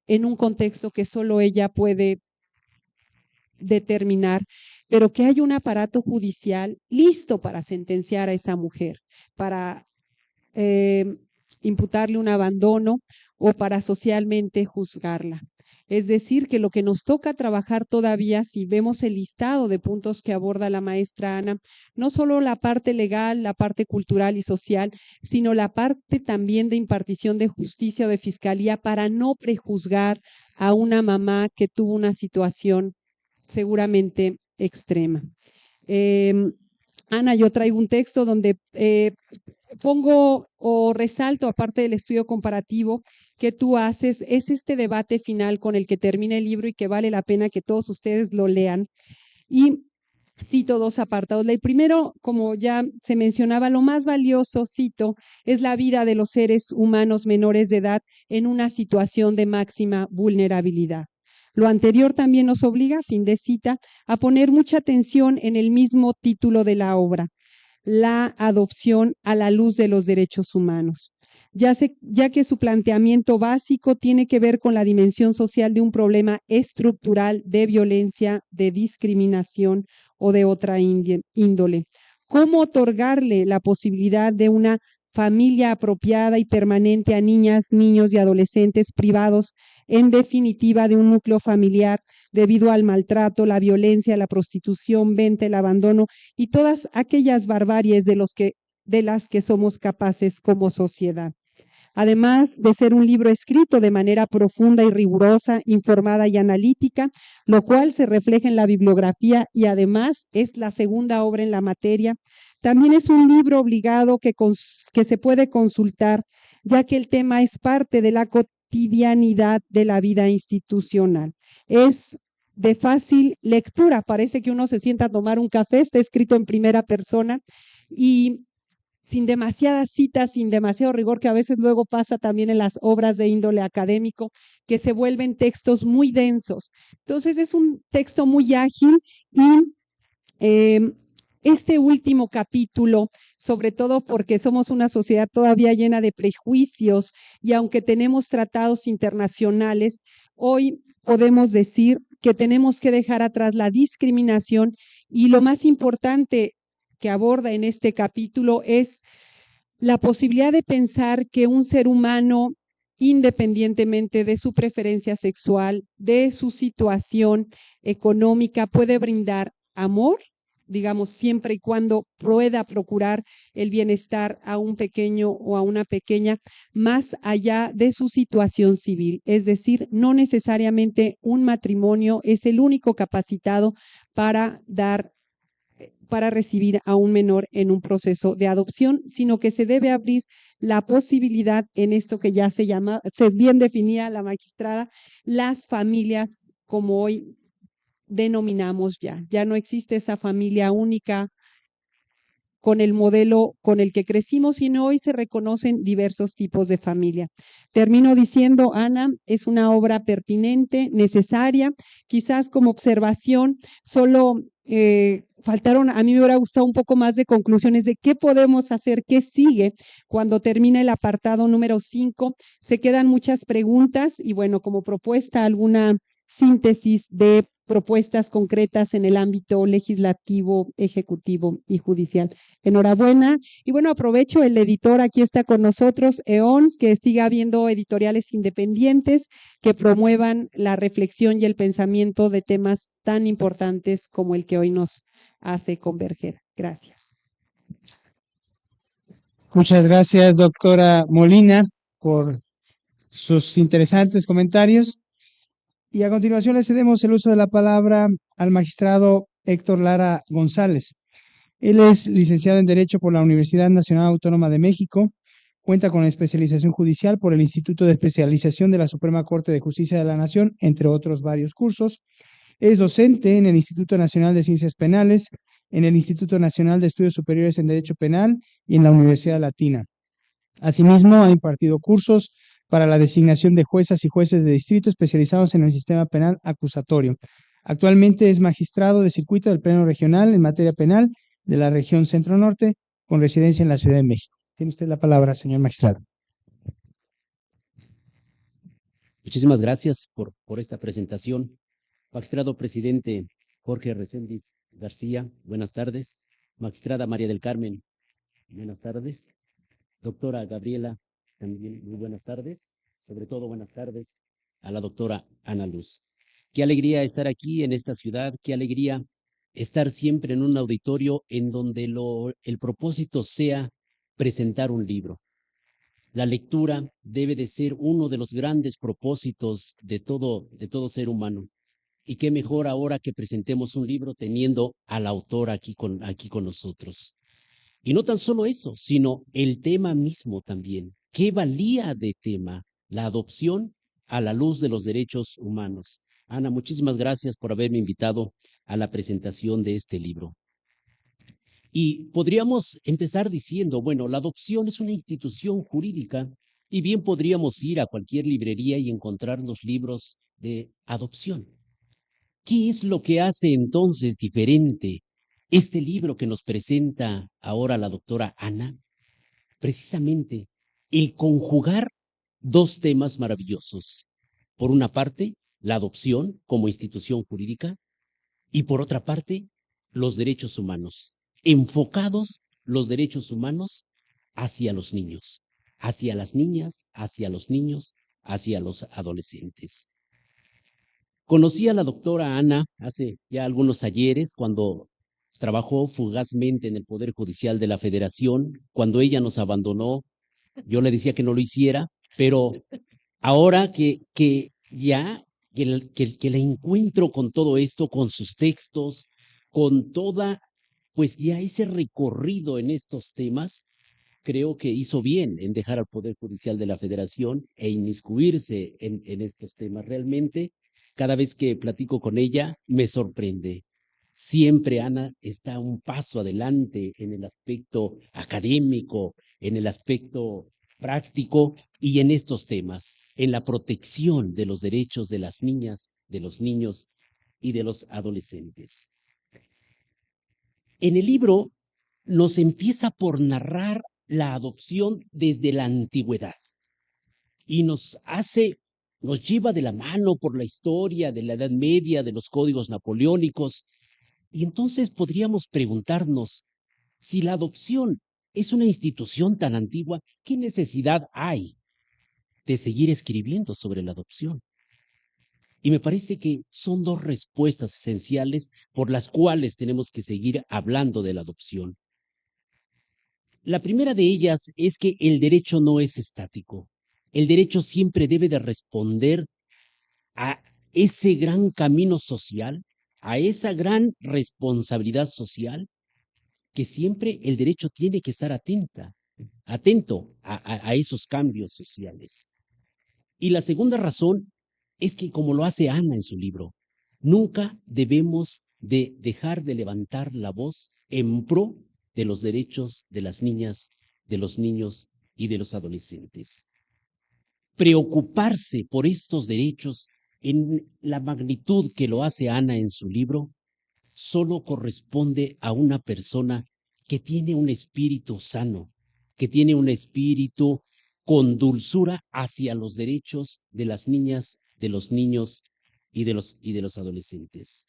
en un contexto que solo ella puede determinar, pero que hay un aparato judicial listo para sentenciar a esa mujer, para imputarle un abandono o para socialmente juzgarla. Es decir, que lo que nos toca trabajar todavía, si vemos el listado de puntos que aborda la maestra Ana, no solo la parte legal, la parte cultural y social, sino la parte también de impartición de justicia o de fiscalía para no prejuzgar a una mamá que tuvo una situación seguramente extrema. Ana, yo traigo un texto donde pongo o resalto, aparte del estudio comparativo que tú haces, es este debate final con el que termina el libro y que vale la pena que todos ustedes lo lean. Y cito dos apartados. El primero, como ya se mencionaba, lo más valioso, cito, es la vida de los seres humanos menores de edad en una situación de máxima vulnerabilidad. Lo anterior también nos obliga, fin de cita, a poner mucha atención en el mismo título de la obra, la adopción a la luz de los derechos humanos, ya que su planteamiento básico tiene que ver con la dimensión social de un problema estructural de violencia, de discriminación o de otra índole. ¿Cómo otorgarle la posibilidad de una familia apropiada y permanente a niñas, niños y adolescentes privados, en definitiva, de un núcleo familiar debido al maltrato, la violencia, la prostitución, venta, el abandono y todas aquellas barbaries de las que somos capaces como sociedad? Además de ser un libro escrito de manera profunda y rigurosa, informada y analítica, lo cual se refleja en la bibliografía y además es la segunda obra en la materia, también es un libro obligado que se puede consultar, ya que el tema es parte de la cotidianidad de la vida institucional. Es de fácil lectura, parece que uno se sienta a tomar un café, está escrito en primera persona y sin demasiadas citas, sin demasiado rigor, que a veces luego pasa también en las obras de índole académico, que se vuelven textos muy densos. Entonces es un texto muy ágil y este último capítulo, sobre todo porque somos una sociedad todavía llena de prejuicios y aunque tenemos tratados internacionales, hoy podemos decir que tenemos que dejar atrás la discriminación y lo más importante que aborda en este capítulo es la posibilidad de pensar que un ser humano, independientemente de su preferencia sexual, de su situación económica, puede brindar amor, digamos, siempre y cuando pueda procurar el bienestar a un pequeño o a una pequeña, más allá de su situación civil. Es decir, no necesariamente un matrimonio es el único capacitado para recibir a un menor en un proceso de adopción, sino que se debe abrir la posibilidad en esto que ya se bien definía la magistrada, las familias como hoy denominamos ya no existe esa familia única con el modelo con el que crecimos, sino hoy se reconocen diversos tipos de familia. Termino diciendo, Ana, es una obra pertinente, necesaria, quizás como observación, solo faltaron, a mí me hubiera gustado un poco más de conclusiones de qué podemos hacer, qué sigue cuando termina el apartado número 5. Se quedan muchas preguntas y bueno, como propuesta, alguna síntesis de propuestas concretas en el ámbito legislativo, ejecutivo y judicial. Enhorabuena. Y bueno, aprovecho, el editor aquí está con nosotros, EON, que siga habiendo editoriales independientes que promuevan la reflexión y el pensamiento de temas tan importantes como el que hoy nos hace converger. Gracias. Muchas gracias, doctora Molina, por sus interesantes comentarios. Y a continuación le cedemos el uso de la palabra al magistrado Héctor Lara González. Él es licenciado en Derecho por la Universidad Nacional Autónoma de México, cuenta con especialización judicial por el Instituto de Especialización de la Suprema Corte de Justicia de la Nación, entre otros varios cursos. Es docente en el Instituto Nacional de Ciencias Penales, en el Instituto Nacional de Estudios Superiores en Derecho Penal y en la Universidad Latina. Asimismo, ha impartido cursos para la designación de juezas y jueces de distrito especializados en el sistema penal acusatorio. Actualmente es magistrado de circuito del Pleno Regional en materia penal de la región Centro-Norte, con residencia en la Ciudad de México. Tiene usted la palabra, señor magistrado. Muchísimas gracias por esta presentación. Magistrado presidente Jorge Reséndiz García, buenas tardes. Magistrada María del Carmen, buenas tardes. Doctora Gabriela, también muy buenas tardes. Sobre todo buenas tardes a la doctora Ana Luz. Qué alegría estar aquí en esta ciudad, qué alegría estar siempre en un auditorio en donde el propósito sea presentar un libro. La lectura debe de ser uno de los grandes propósitos de todo ser humano. Y qué mejor ahora que presentemos un libro teniendo al autor aquí con nosotros. Y no tan solo eso, sino el tema mismo también. ¿Qué valía de tema la adopción a la luz de los derechos humanos? Ana, muchísimas gracias por haberme invitado a la presentación de este libro. Y podríamos empezar diciendo, bueno, la adopción es una institución jurídica y bien podríamos ir a cualquier librería y encontrarnos libros de adopción. ¿Qué es lo que hace entonces diferente este libro que nos presenta ahora la doctora Ana? Precisamente el conjugar dos temas maravillosos. Por una parte, la adopción como institución jurídica y por otra parte, los derechos humanos. Enfocados los derechos humanos hacia los niños, hacia las niñas, hacia los niños, hacia los adolescentes. Conocí a la doctora Ana hace ya algunos ayeres cuando trabajó fugazmente en el Poder Judicial de la Federación. Cuando ella nos abandonó, yo le decía que no lo hiciera, pero ahora que la encuentro con todo esto, con sus textos, con toda, pues ya ese recorrido en estos temas, creo que hizo bien en dejar al Poder Judicial de la Federación e inmiscuirse en estos temas. Realmente, cada vez que platico con ella, me sorprende. Siempre Ana está un paso adelante en el aspecto académico, en el aspecto práctico y en estos temas, en la protección de los derechos de las niñas, de los niños y de los adolescentes. En el libro nos empieza por narrar la adopción desde la antigüedad y nos lleva de la mano por la historia de la Edad Media, de los códigos napoleónicos, y entonces podríamos preguntarnos, si la adopción es una institución tan antigua, ¿qué necesidad hay de seguir escribiendo sobre la adopción? Y me parece que son dos respuestas esenciales por las cuales tenemos que seguir hablando de la adopción. La primera de ellas es que el derecho no es estático. El derecho siempre debe de responder a ese gran camino social, a esa gran responsabilidad social, que siempre el derecho tiene que estar atento a esos cambios sociales. Y la segunda razón es que, como lo hace Ana en su libro, nunca debemos de dejar de levantar la voz en pro de los derechos de las niñas, de los niños y de los adolescentes. Preocuparse por estos derechos en la magnitud que lo hace Ana en su libro, solo corresponde a una persona que tiene un espíritu sano, que tiene un espíritu con dulzura hacia los derechos de las niñas, de los niños y de los adolescentes.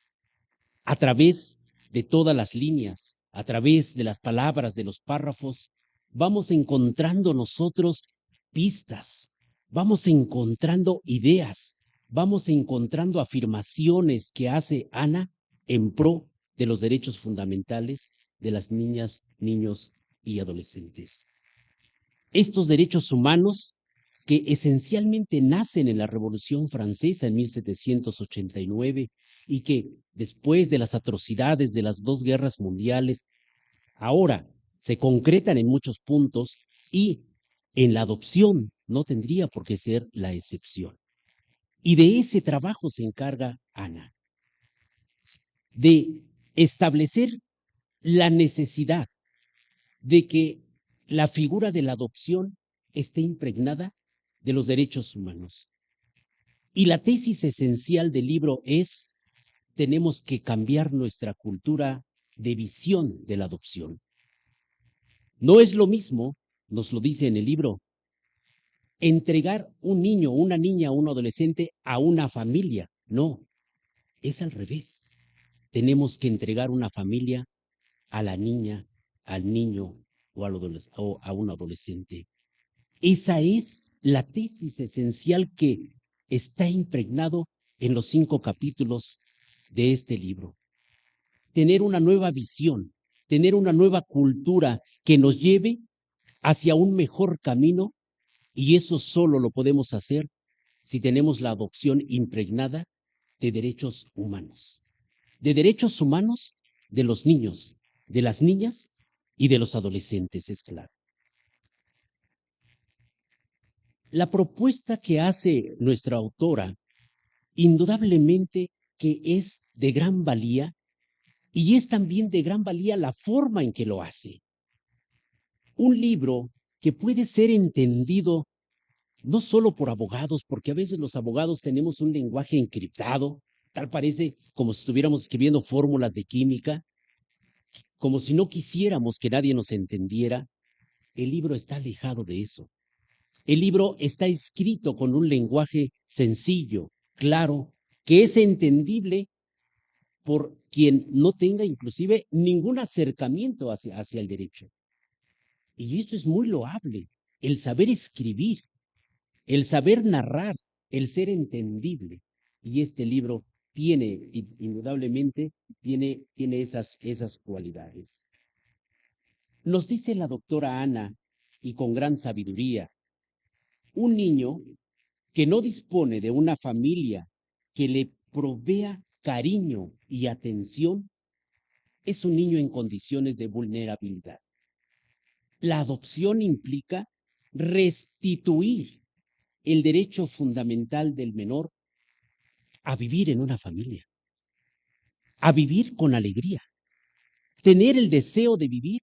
A través de todas las líneas, a través de las palabras, de los párrafos, vamos encontrando nosotros pistas, vamos encontrando ideas, vamos encontrando afirmaciones que hace Ana en pro de los derechos fundamentales de las niñas, niños y adolescentes. Estos derechos humanos que esencialmente nacen en la Revolución Francesa en 1789 y que después de las atrocidades de las dos guerras mundiales, ahora se concretan en muchos puntos y en la adopción no tendría por qué ser la excepción. Y de ese trabajo se encarga Ana, de establecer la necesidad de que la figura de la adopción esté impregnada de los derechos humanos. Y la tesis esencial del libro es: tenemos que cambiar nuestra cultura de visión de la adopción. No es lo mismo, nos lo dice en el libro, entregar un niño, una niña, un adolescente a una familia. No, es al revés. Tenemos que entregar una familia a la niña, al niño o a un adolescente. Esa es la tesis esencial que está impregnado en los 5 capítulos de este libro. Tener una nueva visión, tener una nueva cultura que nos lleve hacia un mejor camino, y eso solo lo podemos hacer si tenemos la adopción impregnada de derechos humanos. De derechos humanos de los niños, de las niñas y de los adolescentes, es claro. La propuesta que hace nuestra autora, indudablemente que es de gran valía, y es también de gran valía la forma en que lo hace. Un libro que puede ser entendido no solo por abogados, porque a veces los abogados tenemos un lenguaje encriptado, tal parece como si estuviéramos escribiendo fórmulas de química, como si no quisiéramos que nadie nos entendiera. El libro está alejado de eso. El libro está escrito con un lenguaje sencillo, claro, que es entendible por quien no tenga inclusive ningún acercamiento hacia el derecho. Y eso es muy loable, el saber escribir, el saber narrar, el ser entendible. Y este libro tiene, indudablemente, tiene esas cualidades. Nos dice la doctora Ana, y con gran sabiduría, un niño que no dispone de una familia que le provea cariño y atención es un niño en condiciones de vulnerabilidad. La adopción implica restituir el derecho fundamental del menor a vivir en una familia, a vivir con alegría, tener el deseo de vivir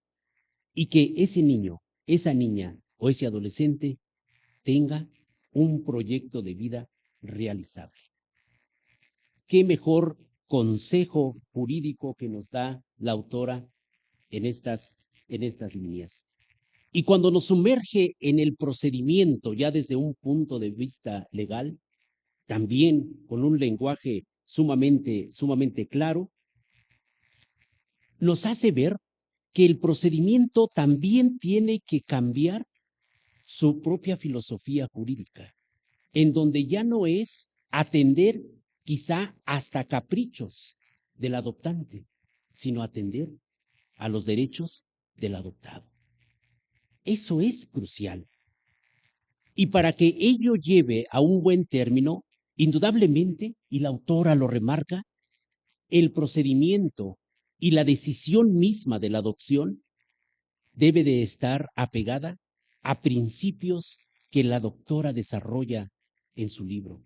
y que ese niño, esa niña o ese adolescente tenga un proyecto de vida realizable. ¿Qué mejor consejo jurídico que nos da la autora en estas líneas? Y cuando nos sumerge en el procedimiento ya desde un punto de vista legal, también con un lenguaje sumamente claro, nos hace ver que el procedimiento también tiene que cambiar su propia filosofía jurídica, en donde ya no es atender quizá hasta caprichos del adoptante, sino atender a los derechos del adoptado. Eso es crucial. Y para que ello lleve a un buen término, indudablemente, y la autora lo remarca, el procedimiento y la decisión misma de la adopción debe de estar apegada a principios que la doctora desarrolla en su libro,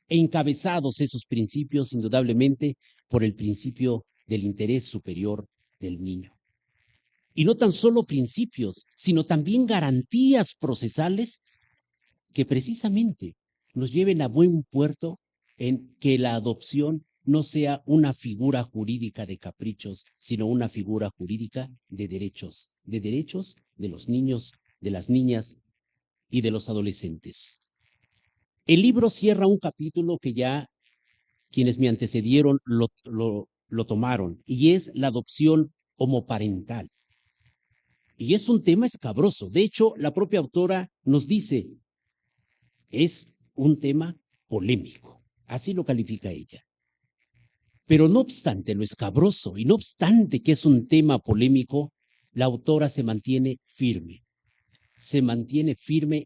encabezados esos principios indudablemente por el principio del interés superior del niño. Y no tan solo principios, sino también garantías procesales que precisamente nos lleven a buen puerto en que la adopción no sea una figura jurídica de caprichos, sino una figura jurídica de derechos de los niños, de las niñas y de los adolescentes. El libro cierra un capítulo que ya quienes me antecedieron lo tomaron, y es la adopción homoparental. Y es un tema escabroso. De hecho, la propia autora nos dice, es un tema polémico. Así lo califica ella. Pero no obstante lo escabroso y no obstante que es un tema polémico, la autora se mantiene firme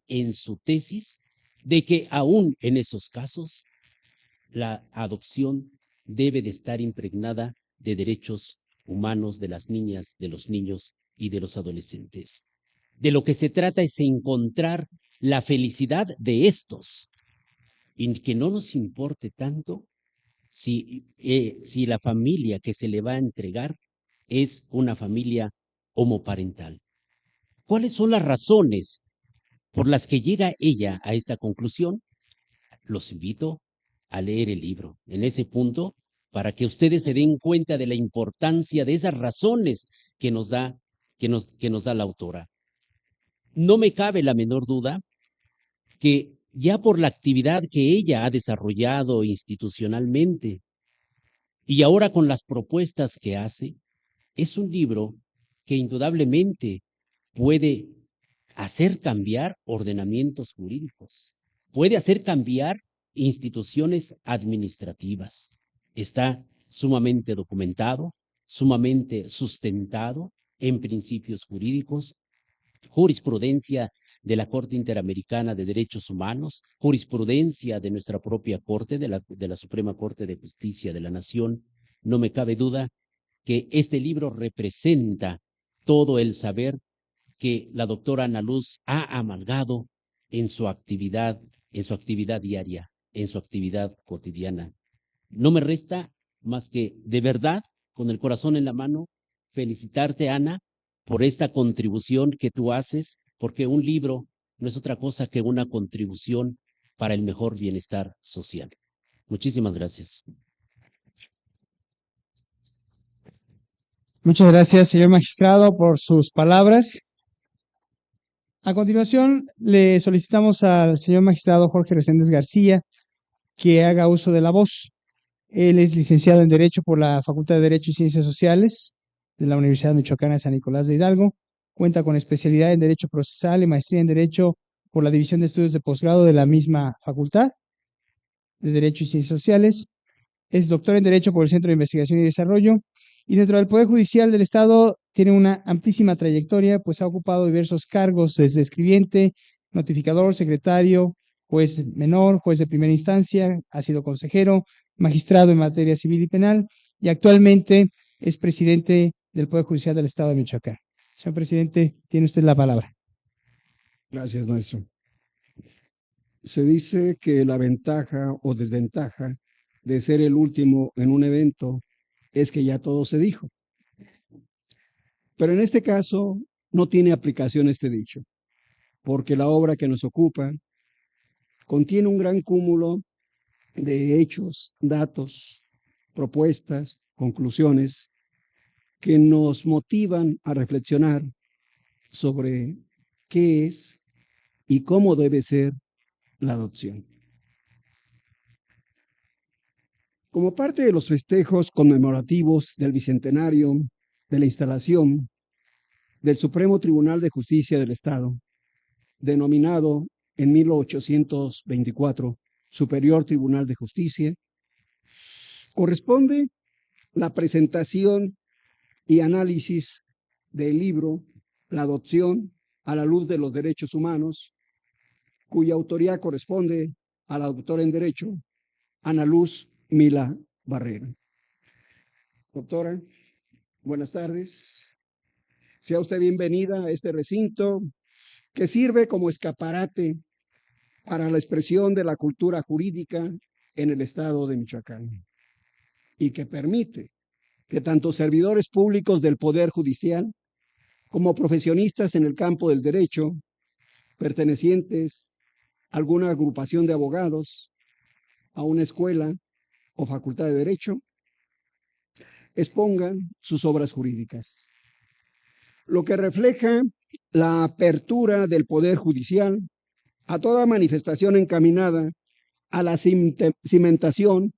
en su tesis de que aún en esos casos la adopción debe de estar impregnada de derechos humanos de las niñas, de los niños y de los adolescentes. De lo que se trata es encontrar la felicidad de estos y que no nos importe tanto si la familia que se le va a entregar es una familia homoparental. ¿Cuáles son las razones por las que llega ella a esta conclusión? Los invito a leer el libro en ese punto para que ustedes se den cuenta de la importancia de esas razones que nos da la autora. No me cabe la menor duda que ya por la actividad que ella ha desarrollado institucionalmente y ahora con las propuestas que hace, es un libro que indudablemente puede hacer cambiar ordenamientos jurídicos, puede hacer cambiar instituciones administrativas. Está sumamente documentado, sumamente sustentado en principios jurídicos, jurisprudencia de la Corte Interamericana de Derechos Humanos, jurisprudencia de nuestra propia Corte, de la Suprema Corte de Justicia de la Nación. No me cabe duda que este libro representa todo el saber que la doctora Ana Luz ha amalgado en su actividad diaria, en su actividad cotidiana. No me resta más que, de verdad, con el corazón en la mano, felicitarte, Ana, por esta contribución que tú haces, porque un libro no es otra cosa que una contribución para el mejor bienestar social. Muchísimas gracias. Muchas gracias, señor magistrado, por sus palabras. A continuación, le solicitamos al señor magistrado Jorge Reséndez García que haga uso de la voz. Él es licenciado en Derecho por la Facultad de Derecho y Ciencias Sociales de la Universidad Michoacana de San Nicolás de Hidalgo. Cuenta con especialidad en Derecho Procesal y maestría en Derecho por la División de Estudios de Posgrado de la misma Facultad de Derecho y Ciencias Sociales. Es doctor en Derecho por el Centro de Investigación y Desarrollo y dentro del Poder Judicial del Estado tiene una amplísima trayectoria, pues ha ocupado diversos cargos desde escribiente, notificador, secretario, juez menor, juez de primera instancia, ha sido consejero, magistrado en materia civil y penal y actualmente es presidente del Poder Judicial del Estado de Michoacán. Señor presidente, tiene usted la palabra. Gracias, maestro. Se dice que la ventaja o desventaja de ser el último en un evento es que ya todo se dijo. Pero en este caso no tiene aplicación este dicho, porque la obra que nos ocupa contiene un gran cúmulo de hechos, datos, propuestas, conclusiones que nos motivan a reflexionar sobre qué es y cómo debe ser la adopción. Como parte de los festejos conmemorativos del bicentenario de la instalación del Supremo Tribunal de Justicia del Estado, denominado en 1824 Superior Tribunal de Justicia, corresponde la presentación y análisis del libro La adopción a la luz de los derechos humanos, cuya autoría corresponde a la doctora en Derecho, Ana Luz Mila Barrera. Doctora, buenas tardes. Sea usted bienvenida a este recinto que sirve como escaparate para la expresión de la cultura jurídica en el estado de Michoacán y que permite que tanto servidores públicos del Poder Judicial como profesionistas en el campo del derecho, pertenecientes a alguna agrupación de abogados, a una escuela o facultad de derecho, expongan sus obras jurídicas, lo que refleja la apertura del Poder Judicial a toda manifestación encaminada a la cimentación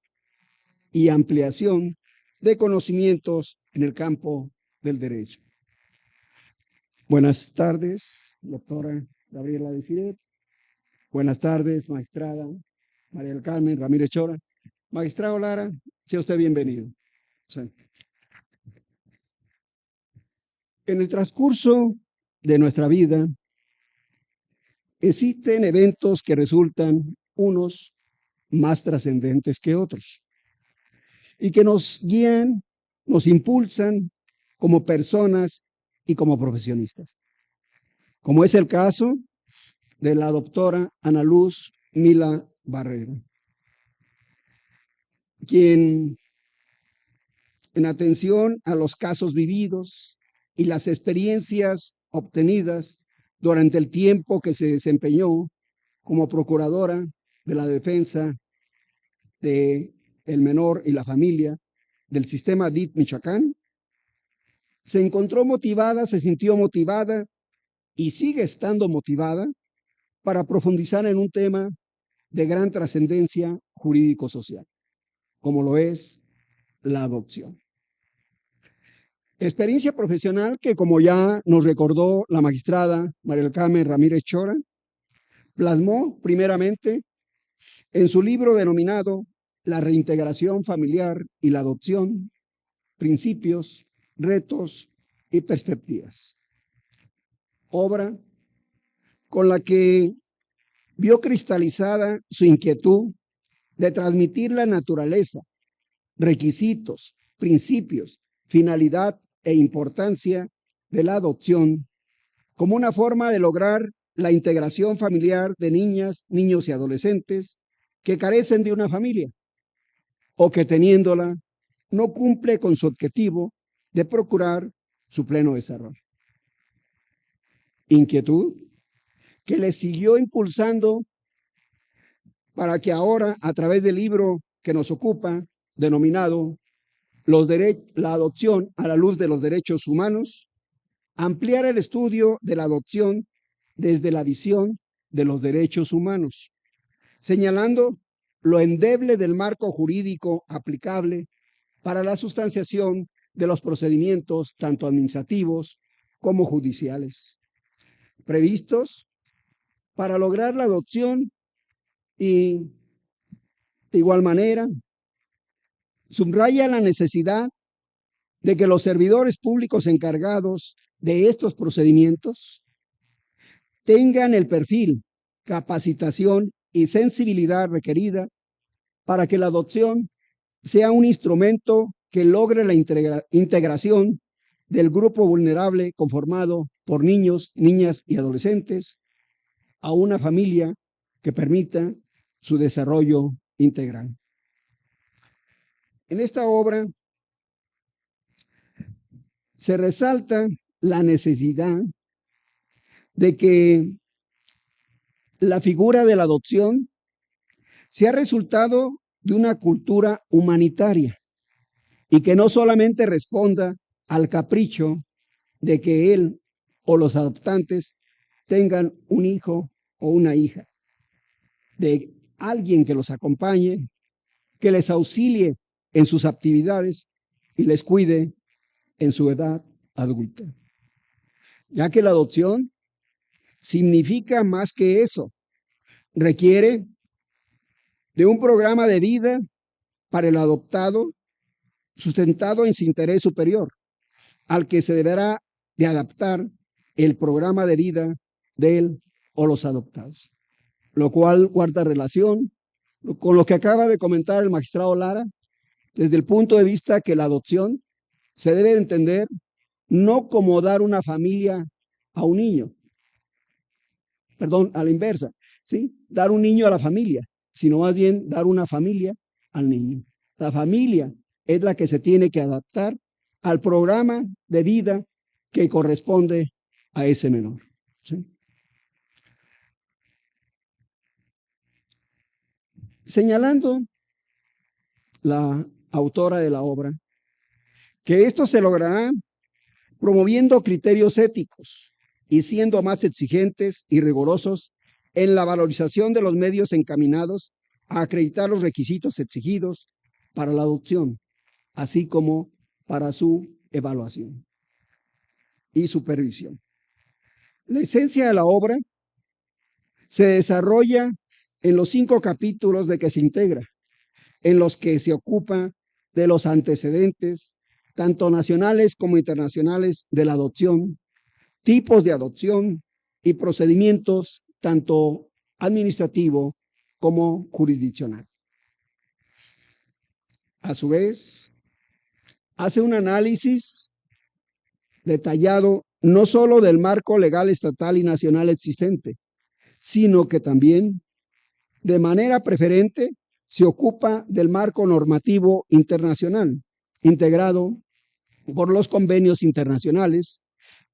y ampliación de conocimientos en el campo del derecho. Buenas tardes, doctora Gabriela Desiré. Buenas tardes, magistrada María del Carmen Ramírez Chora. Magistrado Lara, sea usted bienvenido. Sí. En el transcurso de nuestra vida, existen eventos que resultan unos más trascendentes que otros y que nos guían, nos impulsan como personas y como profesionistas, como es el caso de la doctora Ana Luz Mila Barrera, quien, en atención a los casos vividos y las experiencias obtenidas durante el tiempo que se desempeñó como procuradora de la defensa del menor y la familia del sistema DIT Michoacán, se encontró motivada, se sintió motivada y sigue estando motivada para profundizar en un tema de gran trascendencia jurídico-social, como lo es la adopción. Experiencia profesional que, como ya nos recordó la magistrada María del Carmen Ramírez Chora, plasmó primeramente en su libro denominado La reintegración familiar y la adopción, principios, retos y perspectivas. Obra con la que vio cristalizada su inquietud de transmitir la naturaleza, requisitos, principios, finalidad e importancia de la adopción como una forma de lograr la integración familiar de niñas, niños y adolescentes que carecen de una familia o que teniéndola no cumple con su objetivo de procurar su pleno desarrollo. Inquietud que le siguió impulsando para que ahora, a través del libro que nos ocupa, denominado La adopción a la luz de los derechos humanos, ampliar el estudio de la adopción desde la visión de los derechos humanos, señalando lo endeble del marco jurídico aplicable para la sustanciación de los procedimientos tanto administrativos como judiciales, previstos para lograr la adopción y, de igual manera, subraya la necesidad de que los servidores públicos encargados de estos procedimientos tengan el perfil, capacitación y sensibilidad requerida para que la adopción sea un instrumento que logre la integración del grupo vulnerable conformado por niños, niñas y adolescentes a una familia que permita su desarrollo integral. En esta obra se resalta la necesidad de que la figura de la adopción sea resultado de una cultura humanitaria y que no solamente responda al capricho de que él o los adoptantes tengan un hijo o una hija, de alguien que los acompañe, que les auxilie en sus actividades y les cuide en su edad adulta, ya que la adopción significa más que eso, requiere de un programa de vida para el adoptado sustentado en su interés superior, al que se deberá de adaptar el programa de vida de él o los adoptados, lo cual guarda relación con lo que acaba de comentar el magistrado Lara, desde el punto de vista que la adopción se debe entender no como dar una familia a un niño, perdón, a la inversa, ¿sí? Dar un niño a la familia, sino más bien dar una familia al niño. La familia es la que se tiene que adaptar al programa de vida que corresponde a ese menor. ¿Sí? Señalando la autora de la obra que esto se logrará promoviendo criterios éticos y siendo más exigentes y rigurosos en la valorización de los medios encaminados a acreditar los requisitos exigidos para la adopción, así como para su evaluación y supervisión. La esencia de la obra se desarrolla en los 5 capítulos de que se integra, en los que se ocupa de los antecedentes, tanto nacionales como internacionales, de la adopción, tipos de adopción y procedimientos tanto administrativo como jurisdiccional. A su vez, hace un análisis detallado no solo del marco legal estatal y nacional existente, sino que también, de manera preferente, se ocupa del marco normativo internacional, integrado por los convenios internacionales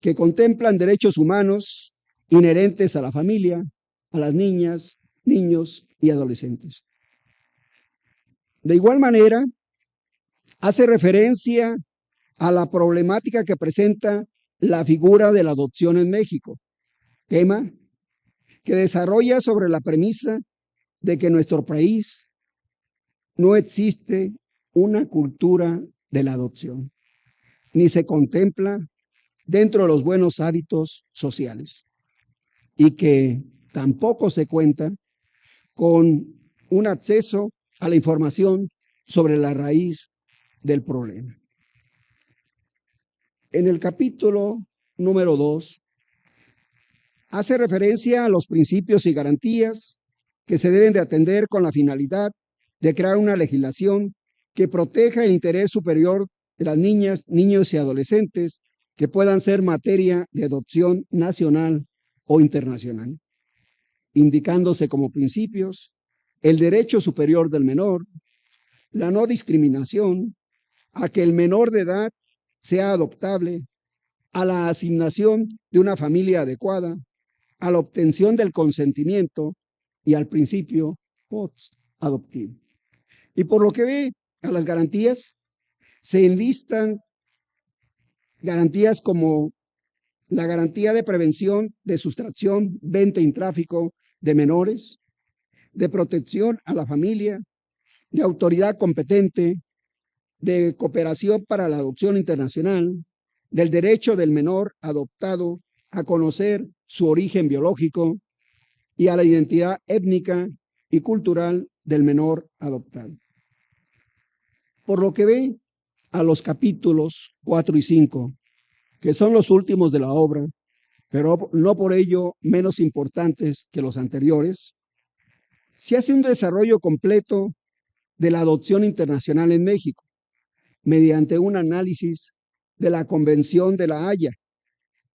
que contemplan derechos humanos inherentes a la familia, a las niñas, niños y adolescentes. De igual manera, hace referencia a la problemática que presenta la figura de la adopción en México, tema que desarrolla sobre la premisa de que en nuestro país no existe una cultura de la adopción, ni se contempla dentro de los buenos hábitos sociales, y que tampoco se cuenta con un acceso a la información sobre la raíz del problema. En el capítulo número 2, hace referencia a los principios y garantías que se deben de atender con la finalidad de crear una legislación que proteja el interés superior de las niñas, niños y adolescentes que puedan ser materia de adopción nacional o internacional, indicándose como principios el derecho superior del menor, la no discriminación, a que el menor de edad sea adoptable, a la asignación de una familia adecuada, a la obtención del consentimiento y al principio post-adoptivo. Y por lo que ve a las garantías, se enlistan garantías como la garantía de prevención de sustracción, venta y tráfico de menores, de protección a la familia, de autoridad competente, de cooperación para la adopción internacional, del derecho del menor adoptado a conocer su origen biológico y a la identidad étnica y cultural del menor adoptado. Por lo que ve a los capítulos 4 y 5, que son los últimos de la obra, pero no por ello menos importantes que los anteriores, se hace un desarrollo completo de la adopción internacional en México, mediante un análisis de la Convención de la Haya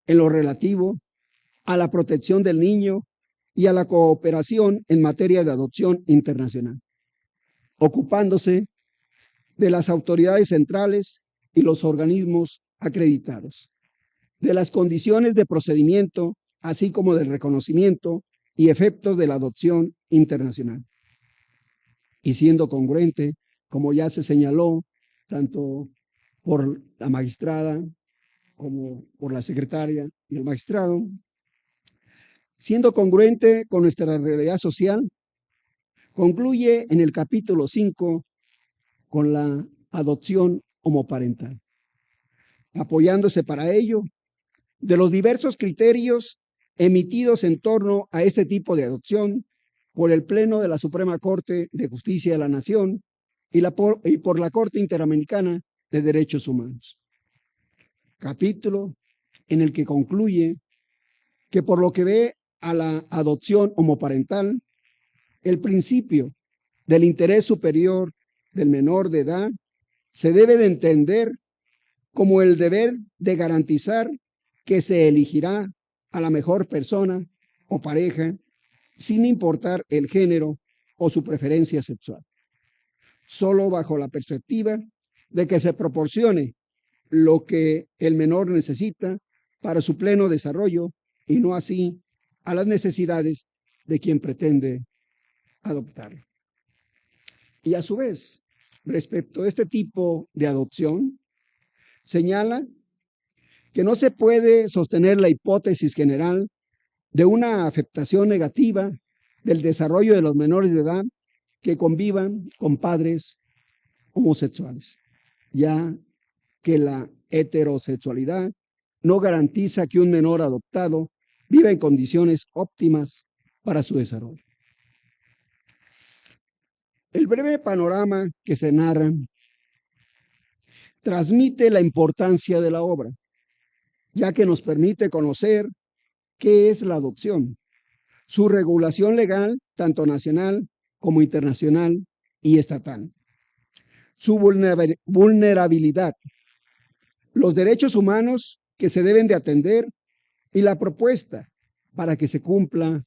en lo relativo a la protección del niño y a la cooperación en materia de adopción internacional, ocupándose de las autoridades centrales y los organismos acreditados, de las condiciones de procedimiento, así como del reconocimiento y efectos de la adopción internacional. Y siendo congruente, como ya se señaló, tanto por la magistrada como por la secretaria y el magistrado, siendo congruente con nuestra realidad social, concluye en el capítulo 5 con la adopción homoparental, apoyándose para ello de los diversos criterios emitidos en torno a este tipo de adopción por el Pleno de la Suprema Corte de Justicia de la Nación y por la Corte Interamericana de Derechos Humanos. Capítulo en el que concluye que por lo que ve a la adopción homoparental, el principio del interés superior del menor de edad se debe de entender como el deber de garantizar que se elegirá a la mejor persona o pareja sin importar el género o su preferencia sexual, solo bajo la perspectiva de que se proporcione lo que el menor necesita para su pleno desarrollo y no así a las necesidades de quien pretende adoptarlo. Y a su vez, respecto a este tipo de adopción, señala que no se puede sostener la hipótesis general de una afectación negativa del desarrollo de los menores de edad que convivan con padres homosexuales, ya que la heterosexualidad no garantiza que un menor adoptado viva en condiciones óptimas para su desarrollo. El breve panorama que se narra transmite la importancia de la obra, ya que nos permite conocer qué es la adopción, su regulación legal, tanto nacional como internacional y estatal, su vulnerabilidad, los derechos humanos que se deben de atender y la propuesta para que se cumpla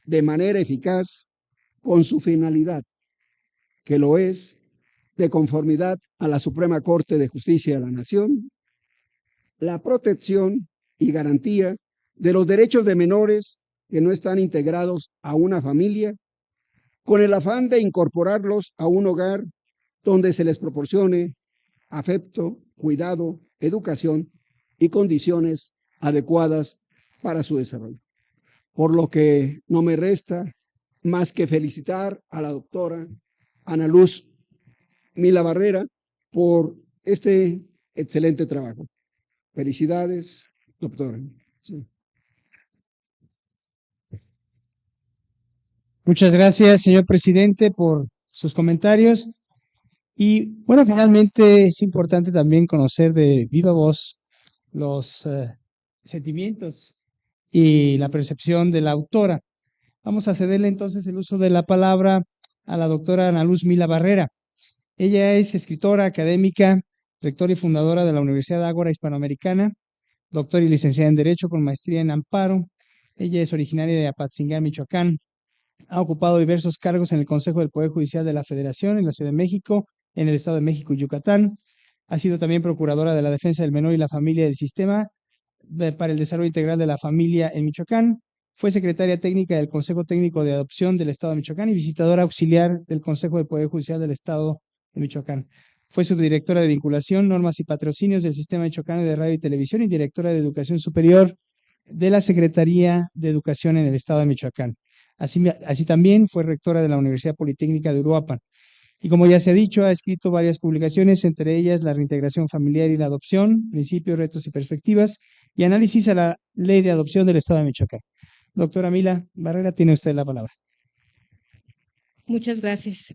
de manera eficaz con su finalidad, que lo es de conformidad a la Suprema Corte de Justicia de la Nación, la protección y garantía de los derechos de menores que no están integrados a una familia, con el afán de incorporarlos a un hogar donde se les proporcione afecto, cuidado, educación y condiciones adecuadas para su desarrollo. Por lo que no me resta más que felicitar a la doctora Ana Luz Mila Barrera por este excelente trabajo. Felicidades, doctora. Sí. Muchas gracias, señor presidente, por sus comentarios. Y bueno, finalmente es importante también conocer de viva voz los sentimientos y la percepción de la autora. Vamos a cederle entonces el uso de la palabra a la doctora Ana Luz Mila Barrera. Ella es escritora académica, rectora y fundadora de la Universidad Ágora Hispanoamericana, doctora y licenciada en Derecho con maestría en Amparo. Ella es originaria de Apatzingán, Michoacán. Ha ocupado diversos cargos en el Consejo del Poder Judicial de la Federación en la Ciudad de México, en el Estado de México y Yucatán. Ha sido también procuradora de la defensa del menor y la familia del Sistema para el Desarrollo Integral de la Familia en Michoacán. Fue secretaria técnica del Consejo Técnico de Adopción del Estado de Michoacán y visitadora auxiliar del Consejo del Poder Judicial del Estado de Michoacán. Fue subdirectora de Vinculación, Normas y Patrocinios del Sistema Michoacano de Radio y Televisión y directora de Educación Superior de la Secretaría de Educación en el Estado de Michoacán. Así también fue rectora de la Universidad Politécnica de Uruapan. Y como ya se ha dicho, ha escrito varias publicaciones, entre ellas La reintegración familiar y la adopción, Principios, retos y perspectivas, y Análisis a la Ley de Adopción del Estado de Michoacán. Doctora Mila Barrera, tiene usted la palabra. Muchas gracias.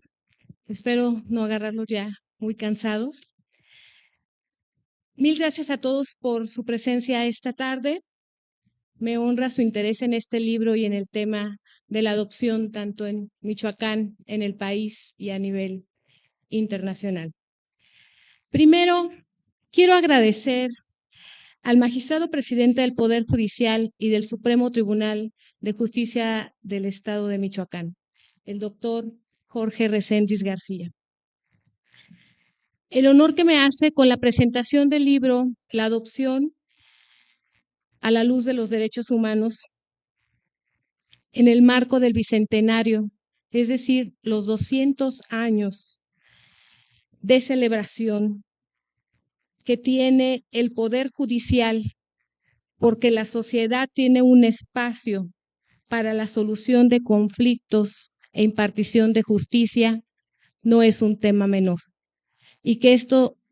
Espero no agarrarlos ya muy cansados. Mil gracias a todos por su presencia esta tarde. Me honra su interés en este libro y en el tema de la adopción, tanto en Michoacán, en el país y a nivel internacional. Primero, quiero agradecer al magistrado presidente del Poder Judicial y del Supremo Tribunal de Justicia del Estado de Michoacán, el doctor Jorge Reséndiz García. El honor que me hace con la presentación del libro La adopción a la luz de los derechos humanos en el marco del bicentenario, es decir, los 200 años de celebración que tiene el Poder Judicial, porque la sociedad tiene un espacio para la solución de conflictos e impartición de justicia, no es un tema menor. Y que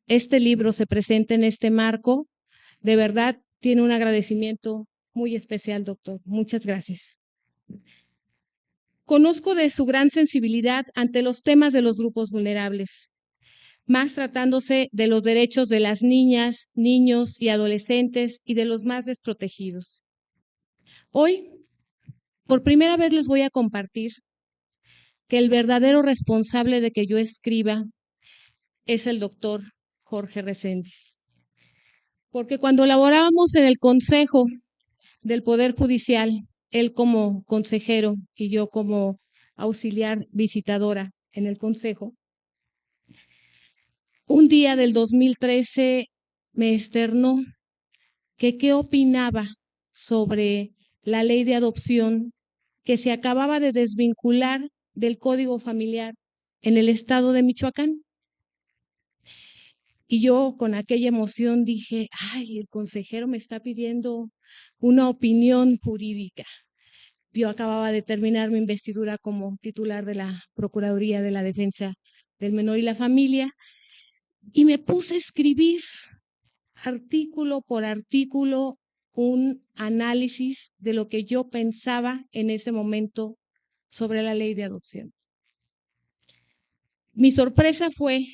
este libro se presente en este marco, de verdad tiene un agradecimiento muy especial, doctor. Muchas gracias. Conozco de su gran sensibilidad ante los temas de los grupos vulnerables, más tratándose de los derechos de las niñas, niños y adolescentes y de los más desprotegidos. Hoy, por primera vez les voy a compartir que el verdadero responsable de que yo escriba es el doctor Jorge Reséndiz. Porque cuando laborábamos en el Consejo del Poder Judicial, él como consejero y yo como auxiliar visitadora en el Consejo, un día del 2013 me externó que qué opinaba sobre la ley de adopción que se acababa de desvincular del Código Familiar en el estado de Michoacán. Y yo con aquella emoción dije, ay, el consejero me está pidiendo una opinión jurídica. Yo acababa de terminar mi investidura como titular de la Procuraduría de la Defensa del Menor y la Familia y me puse a escribir artículo por artículo un análisis de lo que yo pensaba en ese momento sobre la ley de adopción. Mi sorpresa fue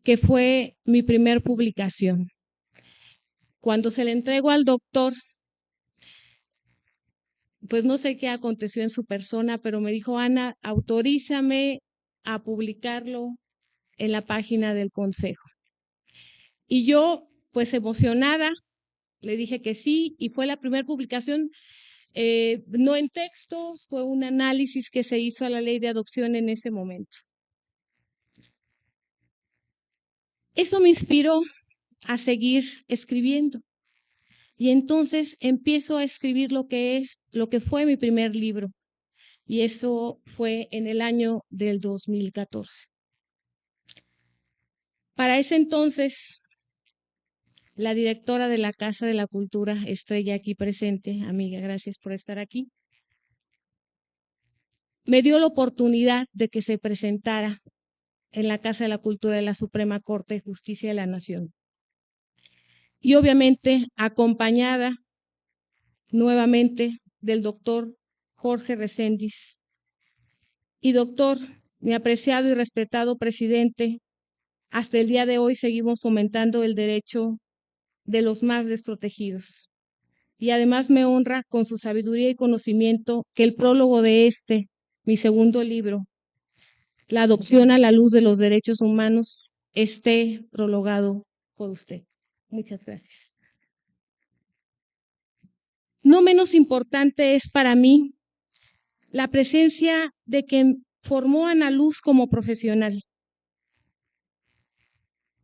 que fue mi primer publicación. Cuando se le entregó al doctor, pues no sé qué aconteció en su persona, pero me dijo, Ana, autorízame a publicarlo en la página del consejo. Y yo, pues emocionada, le dije que sí, y fue la primera publicación, no en textos, fue un análisis que se hizo a la ley de adopción en ese momento. Eso me inspiró a seguir escribiendo. Y entonces empiezo a escribir lo que fue mi primer libro. Y eso fue en el año del 2014. Para ese entonces, la directora de la Casa de la Cultura, Estrella aquí presente, amiga, gracias por estar aquí, me dio la oportunidad de que se presentara en la Casa de la Cultura de la Suprema Corte de Justicia de la Nación. Y obviamente acompañada nuevamente del doctor Jorge Reséndiz. Y doctor, mi apreciado y respetado presidente, hasta el día de hoy seguimos fomentando el derecho de los más desprotegidos. Y además me honra con su sabiduría y conocimiento que el prólogo de mi segundo libro, La adopción a la luz de los derechos humanos, esté prologado por usted. Muchas gracias. No menos importante es para mí la presencia de quien formó a Ana Luz como profesional,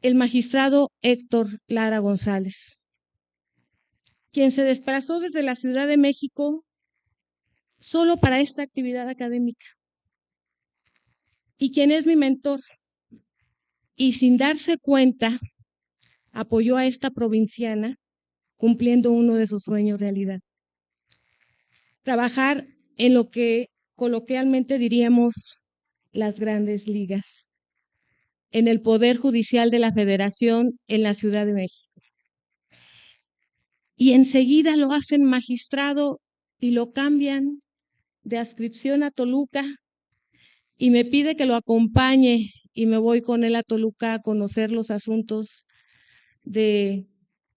el magistrado Héctor Lara González, quien se desplazó desde la Ciudad de México solo para esta actividad académica y quien es mi mentor y sin darse cuenta apoyó a esta provinciana cumpliendo uno de sus sueños realidad. Trabajar en lo que coloquialmente diríamos las grandes ligas, en el Poder Judicial de la Federación en la Ciudad de México. Y enseguida lo hacen magistrado y lo cambian de adscripción a Toluca y me pide que lo acompañe y me voy con él a Toluca a conocer los asuntos de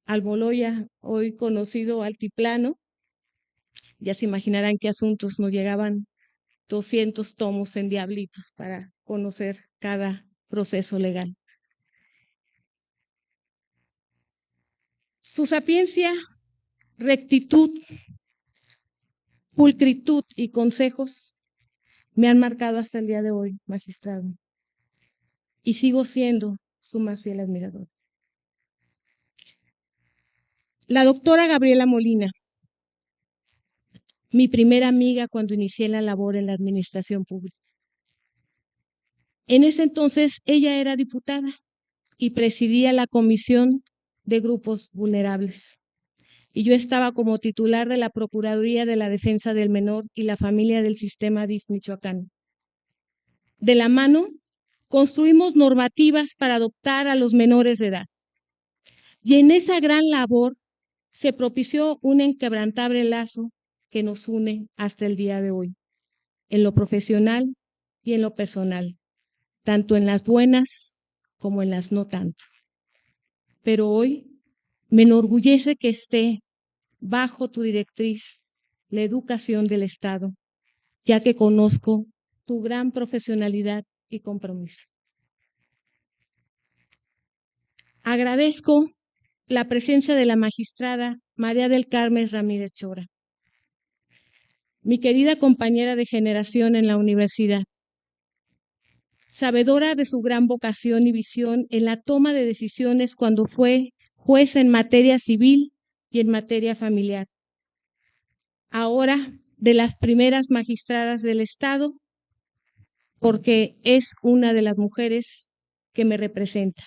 Almoloya, hoy conocido Altiplano. Ya se imaginarán qué asuntos nos llegaban 200 tomos en diablitos para conocer cada proceso legal. Su sapiencia, rectitud, pulcritud y consejos me han marcado hasta el día de hoy, magistrado, y sigo siendo su más fiel admirador. La doctora Gabriela Molina, mi primera amiga cuando inicié la labor en la administración pública. En ese entonces ella era diputada y presidía la Comisión de Grupos Vulnerables. Y yo estaba como titular de la Procuraduría de la Defensa del Menor y la Familia del Sistema DIF Michoacán. De la mano, construimos normativas para adoptar a los menores de edad. Y en esa gran labor se propició un inquebrantable lazo que nos une hasta el día de hoy, en lo profesional y en lo personal, tanto en las buenas como en las no tanto. Pero hoy me enorgullece que esté bajo tu directriz la educación del Estado, ya que conozco tu gran profesionalidad y compromiso. Agradezco la presencia de la magistrada María del Carmen Ramírez Chora, mi querida compañera de generación en la universidad, sabedora de su gran vocación y visión en la toma de decisiones cuando fue jueza en materia civil y en materia familiar. Ahora de las primeras magistradas del Estado, porque es una de las mujeres que me representa.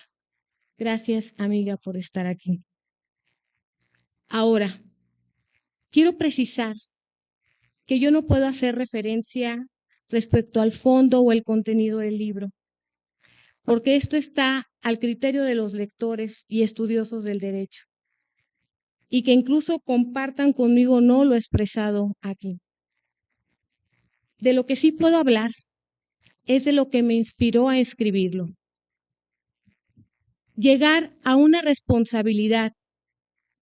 Gracias, amiga, por estar aquí. Ahora, quiero precisar que yo no puedo hacer referencia respecto al fondo o el contenido del libro, porque esto está al criterio de los lectores y estudiosos del derecho, y que incluso compartan conmigo no lo expresado aquí. De lo que sí puedo hablar es de lo que me inspiró a escribirlo. Llegar a una responsabilidad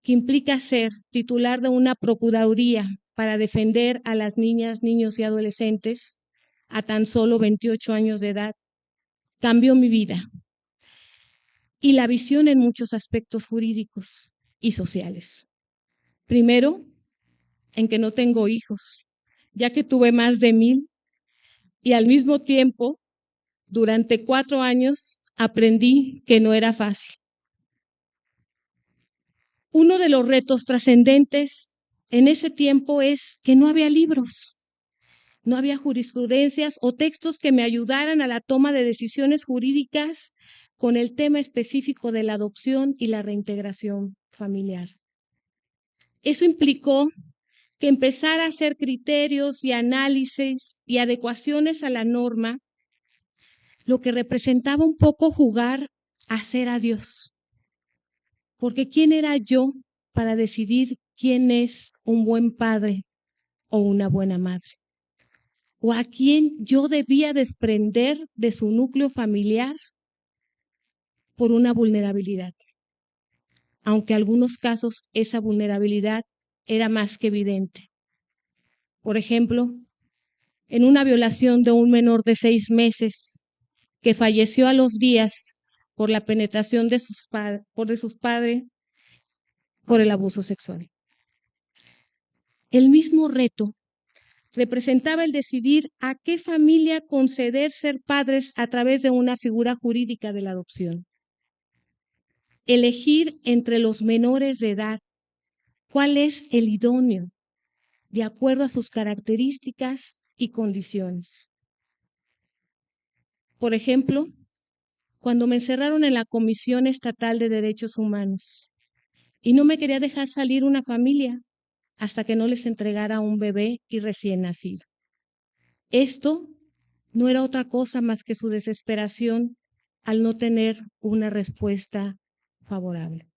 que implica ser titular de una procuraduría para defender a las niñas, niños y adolescentes a tan solo 28 años de edad, cambió mi vida y la visión en muchos aspectos jurídicos y sociales. Primero, en que no tengo hijos, ya que tuve más de 1000 y al mismo tiempo, durante 4 años, aprendí que no era fácil. Uno de los retos trascendentes en ese tiempo es que no había libros, no había jurisprudencias o textos que me ayudaran a la toma de decisiones jurídicas con el tema específico de la adopción y la reintegración familiar. Eso implicó que empezara a hacer criterios y análisis y adecuaciones a la norma, lo que representaba un poco jugar a ser a Dios. Porque ¿quién era yo para decidir quién es un buen padre o una buena madre? ¿O a quién yo debía desprender de su núcleo familiar por una vulnerabilidad? Aunque en algunos casos esa vulnerabilidad era más que evidente. Por ejemplo, en una violación de un menor de 6 meses que falleció a los días por la penetración de sus padres por el abuso sexual. El mismo reto representaba el decidir a qué familia conceder ser padres a través de una figura jurídica de la adopción. Elegir entre los menores de edad cuál es el idóneo de acuerdo a sus características y condiciones. Por ejemplo, cuando me encerraron en la Comisión Estatal de Derechos Humanos y no me quería dejar salir una familia hasta que no les entregara un bebé y recién nacido. Esto no era otra cosa más que su desesperación al no tener una respuesta favorable.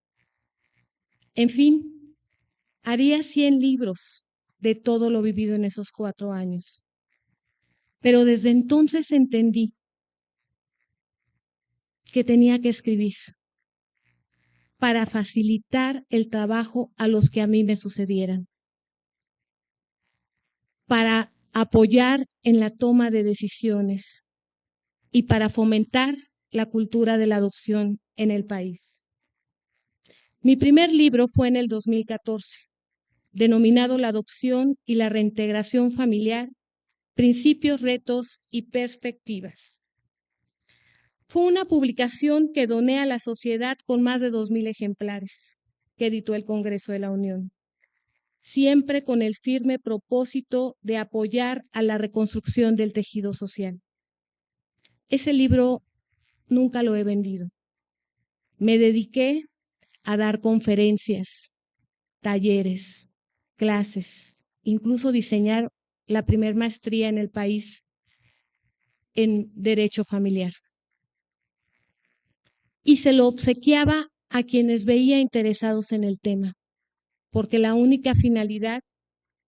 En fin, haría 100 libros de todo lo vivido en esos 4 años. Pero desde entonces entendí que tenía que escribir para facilitar el trabajo a los que a mí me sucedieran, para apoyar en la toma de decisiones y para fomentar la cultura de la adopción en el país. Mi primer libro fue en el 2014, denominado La adopción y la reintegración familiar, principios, retos y perspectivas. Fue una publicación que doné a la sociedad con más de 2000 ejemplares, que editó el Congreso de la Unión, siempre con el firme propósito de apoyar a la reconstrucción del tejido social. Ese libro nunca lo he vendido. Me dediqué a dar conferencias, talleres, clases, incluso diseñar la primer maestría en el país en Derecho Familiar. Y se lo obsequiaba a quienes veía interesados en el tema, porque la única finalidad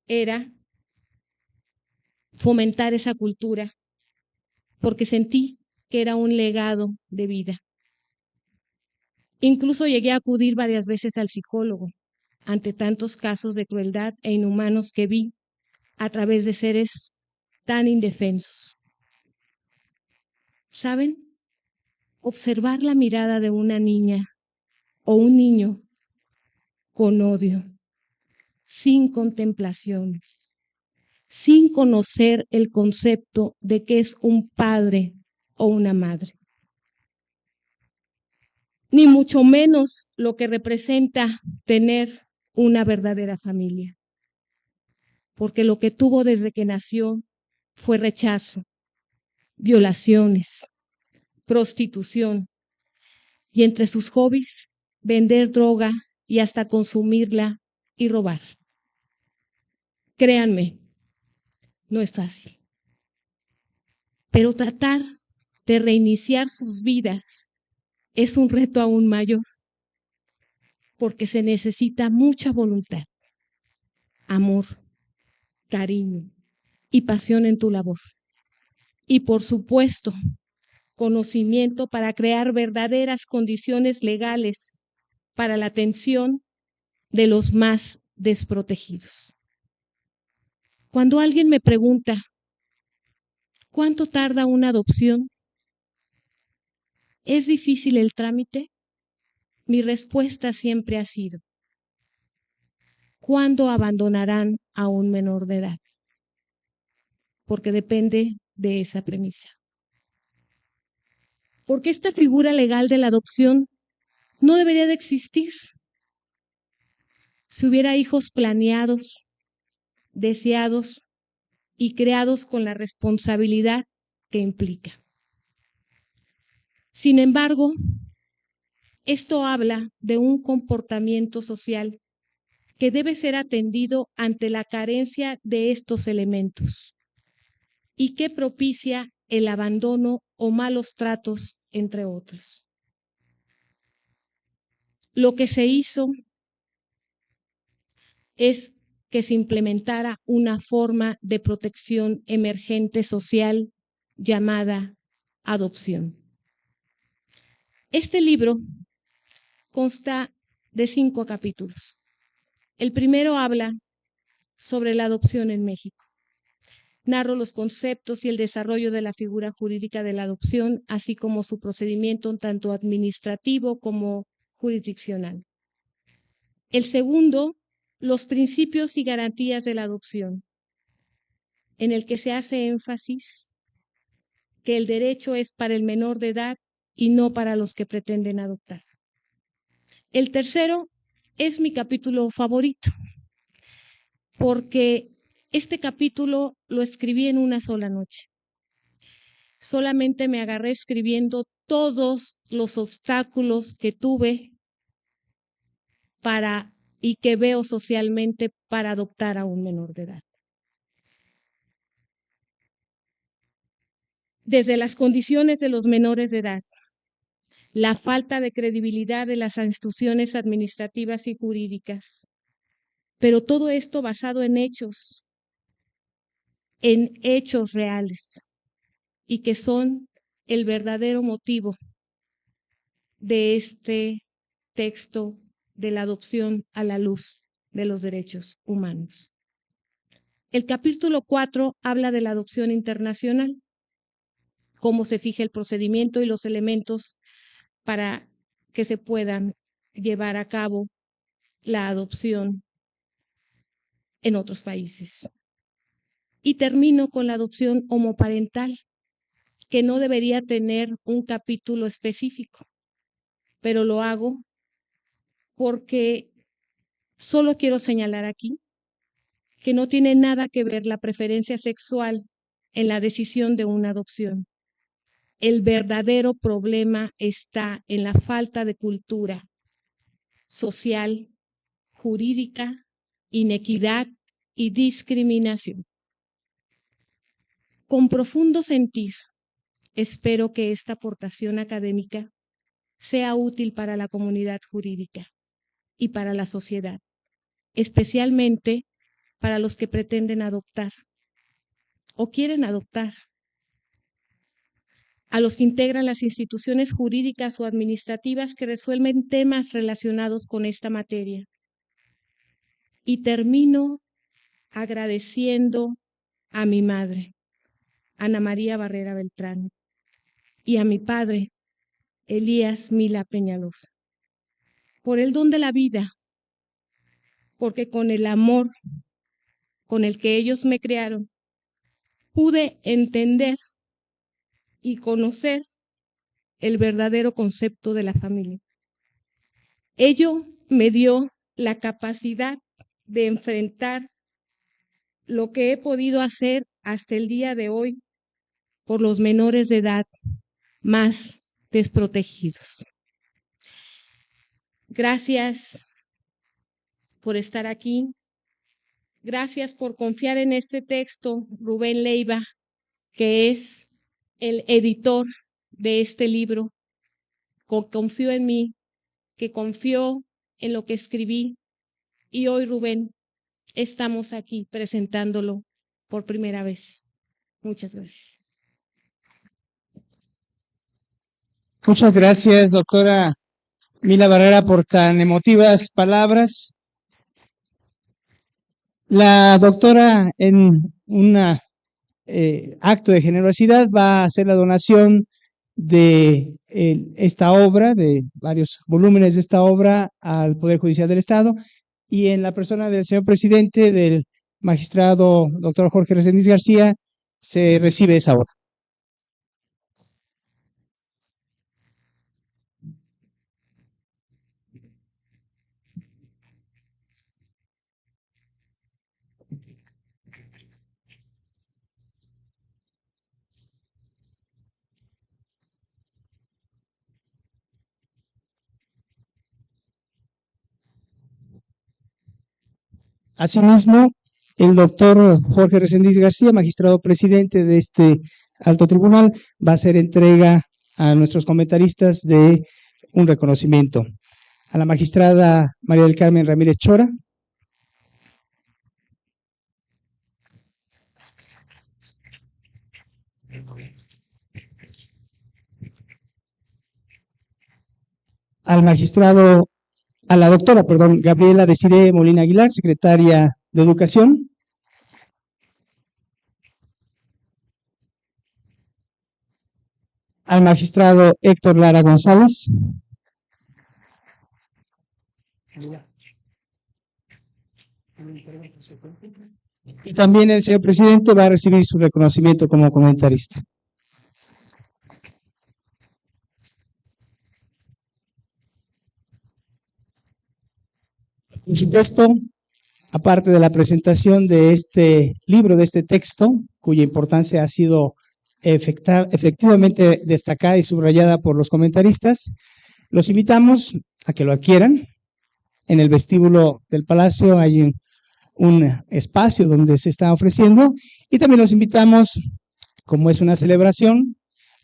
era fomentar esa cultura, porque sentí que era un legado de vida. Incluso llegué a acudir varias veces al psicólogo ante tantos casos de crueldad e inhumanos que vi a través de seres tan indefensos. ¿Saben? Observar la mirada de una niña o un niño con odio, sin contemplaciones, sin conocer el concepto de qué es un padre o una madre. ni mucho menos lo que representa tener una verdadera familia, porque lo que tuvo desde que nació fue rechazo, violaciones, prostitución y entre sus hobbies, vender droga y hasta consumirla y robar. Créanme, no es fácil, pero tratar de reiniciar sus vidas es un reto aún mayor, porque se necesita mucha voluntad, amor, cariño y pasión en tu labor. Y por supuesto, conocimiento para crear verdaderas condiciones legales para la atención de los más desprotegidos. Cuando alguien me pregunta, ¿cuánto tarda una adopción? ¿Es difícil el trámite? Mi respuesta siempre ha sido, ¿cuándo abandonarán a un menor de edad? Porque depende de esa premisa. Porque esta figura legal de la adopción no debería de existir. Si hubiera hijos planeados, deseados y creados con la responsabilidad que implica. Sin embargo, esto habla de un comportamiento social que debe ser atendido ante la carencia de estos elementos y que propicia el abandono o malos tratos, entre otros. Lo que se hizo es que se implementara una forma de protección emergente social llamada adopción. Este libro consta de 5 capítulos. El primero habla sobre la adopción en México. Narro los conceptos y el desarrollo de la figura jurídica de la adopción, así como su procedimiento tanto administrativo como jurisdiccional. El segundo, los principios y garantías de la adopción, en el que se hace énfasis que el derecho es para el menor de edad y no para los que pretenden adoptar. El tercero es mi capítulo favorito, porque este capítulo lo escribí en una sola noche. Solamente me agarré escribiendo todos los obstáculos que tuve y que veo socialmente para adoptar a un menor de edad. Desde las condiciones de los menores de edad, la falta de credibilidad de las instituciones administrativas y jurídicas, pero todo esto basado en hechos reales y que son el verdadero motivo de este texto de la adopción a la luz de los derechos humanos. El capítulo 4 habla de la adopción internacional, cómo se fija el procedimiento y los elementos para que se puedan llevar a cabo la adopción en otros países. Y termino con la adopción homoparental, que no debería tener un capítulo específico, pero lo hago porque solo quiero señalar aquí que no tiene nada que ver la preferencia sexual en la decisión de una adopción. El verdadero problema está en la falta de cultura social, jurídica, inequidad y discriminación. Con profundo sentir, espero que esta aportación académica sea útil para la comunidad jurídica y para la sociedad, especialmente para los que pretenden adoptar o quieren adoptar, a los que integran las instituciones jurídicas o administrativas que resuelven temas relacionados con esta materia. Y termino agradeciendo a mi madre, Ana María Barrera Beltrán, y a mi padre, Elías Mila Peñalosa, por el don de la vida, porque con el amor con el que ellos me criaron, pude entender y conocer el verdadero concepto de la familia. Ello me dio la capacidad de enfrentar lo que he podido hacer hasta el día de hoy por los menores de edad más desprotegidos. Gracias por estar aquí. Gracias por confiar en este texto, Rubén Leiva, que es el editor de este libro. Confió en mí, que confió en lo que escribí. Y hoy, Rubén, estamos aquí presentándolo por primera vez. Muchas gracias. Muchas gracias, doctora Mila Barrera, por tan emotivas palabras. La doctora, en un acto de generosidad, va a hacer la donación de esta obra, de varios volúmenes de esta obra, al Poder Judicial del Estado, y en la persona del señor presidente, del magistrado doctor Jorge Reséndiz García, se recibe esa obra. Asimismo, el doctor Jorge Reséndiz García, magistrado presidente de este alto tribunal, va a hacer entrega a nuestros comentaristas de un reconocimiento. A la magistrada María del Carmen Ramírez Chora. A la doctora Gabriela Desiree Molina Aguilar, secretaria de Educación. Al magistrado Héctor Lara González. Y también el señor presidente va a recibir su reconocimiento como comentarista. Por supuesto, aparte de la presentación de este libro, de este texto, cuya importancia ha sido efectivamente destacada y subrayada por los comentaristas, los invitamos a que lo adquieran. En el vestíbulo del Palacio hay un espacio donde se está ofreciendo, y también los invitamos, como es una celebración,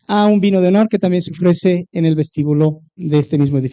a un vino de honor que también se ofrece en el vestíbulo de este mismo edificio.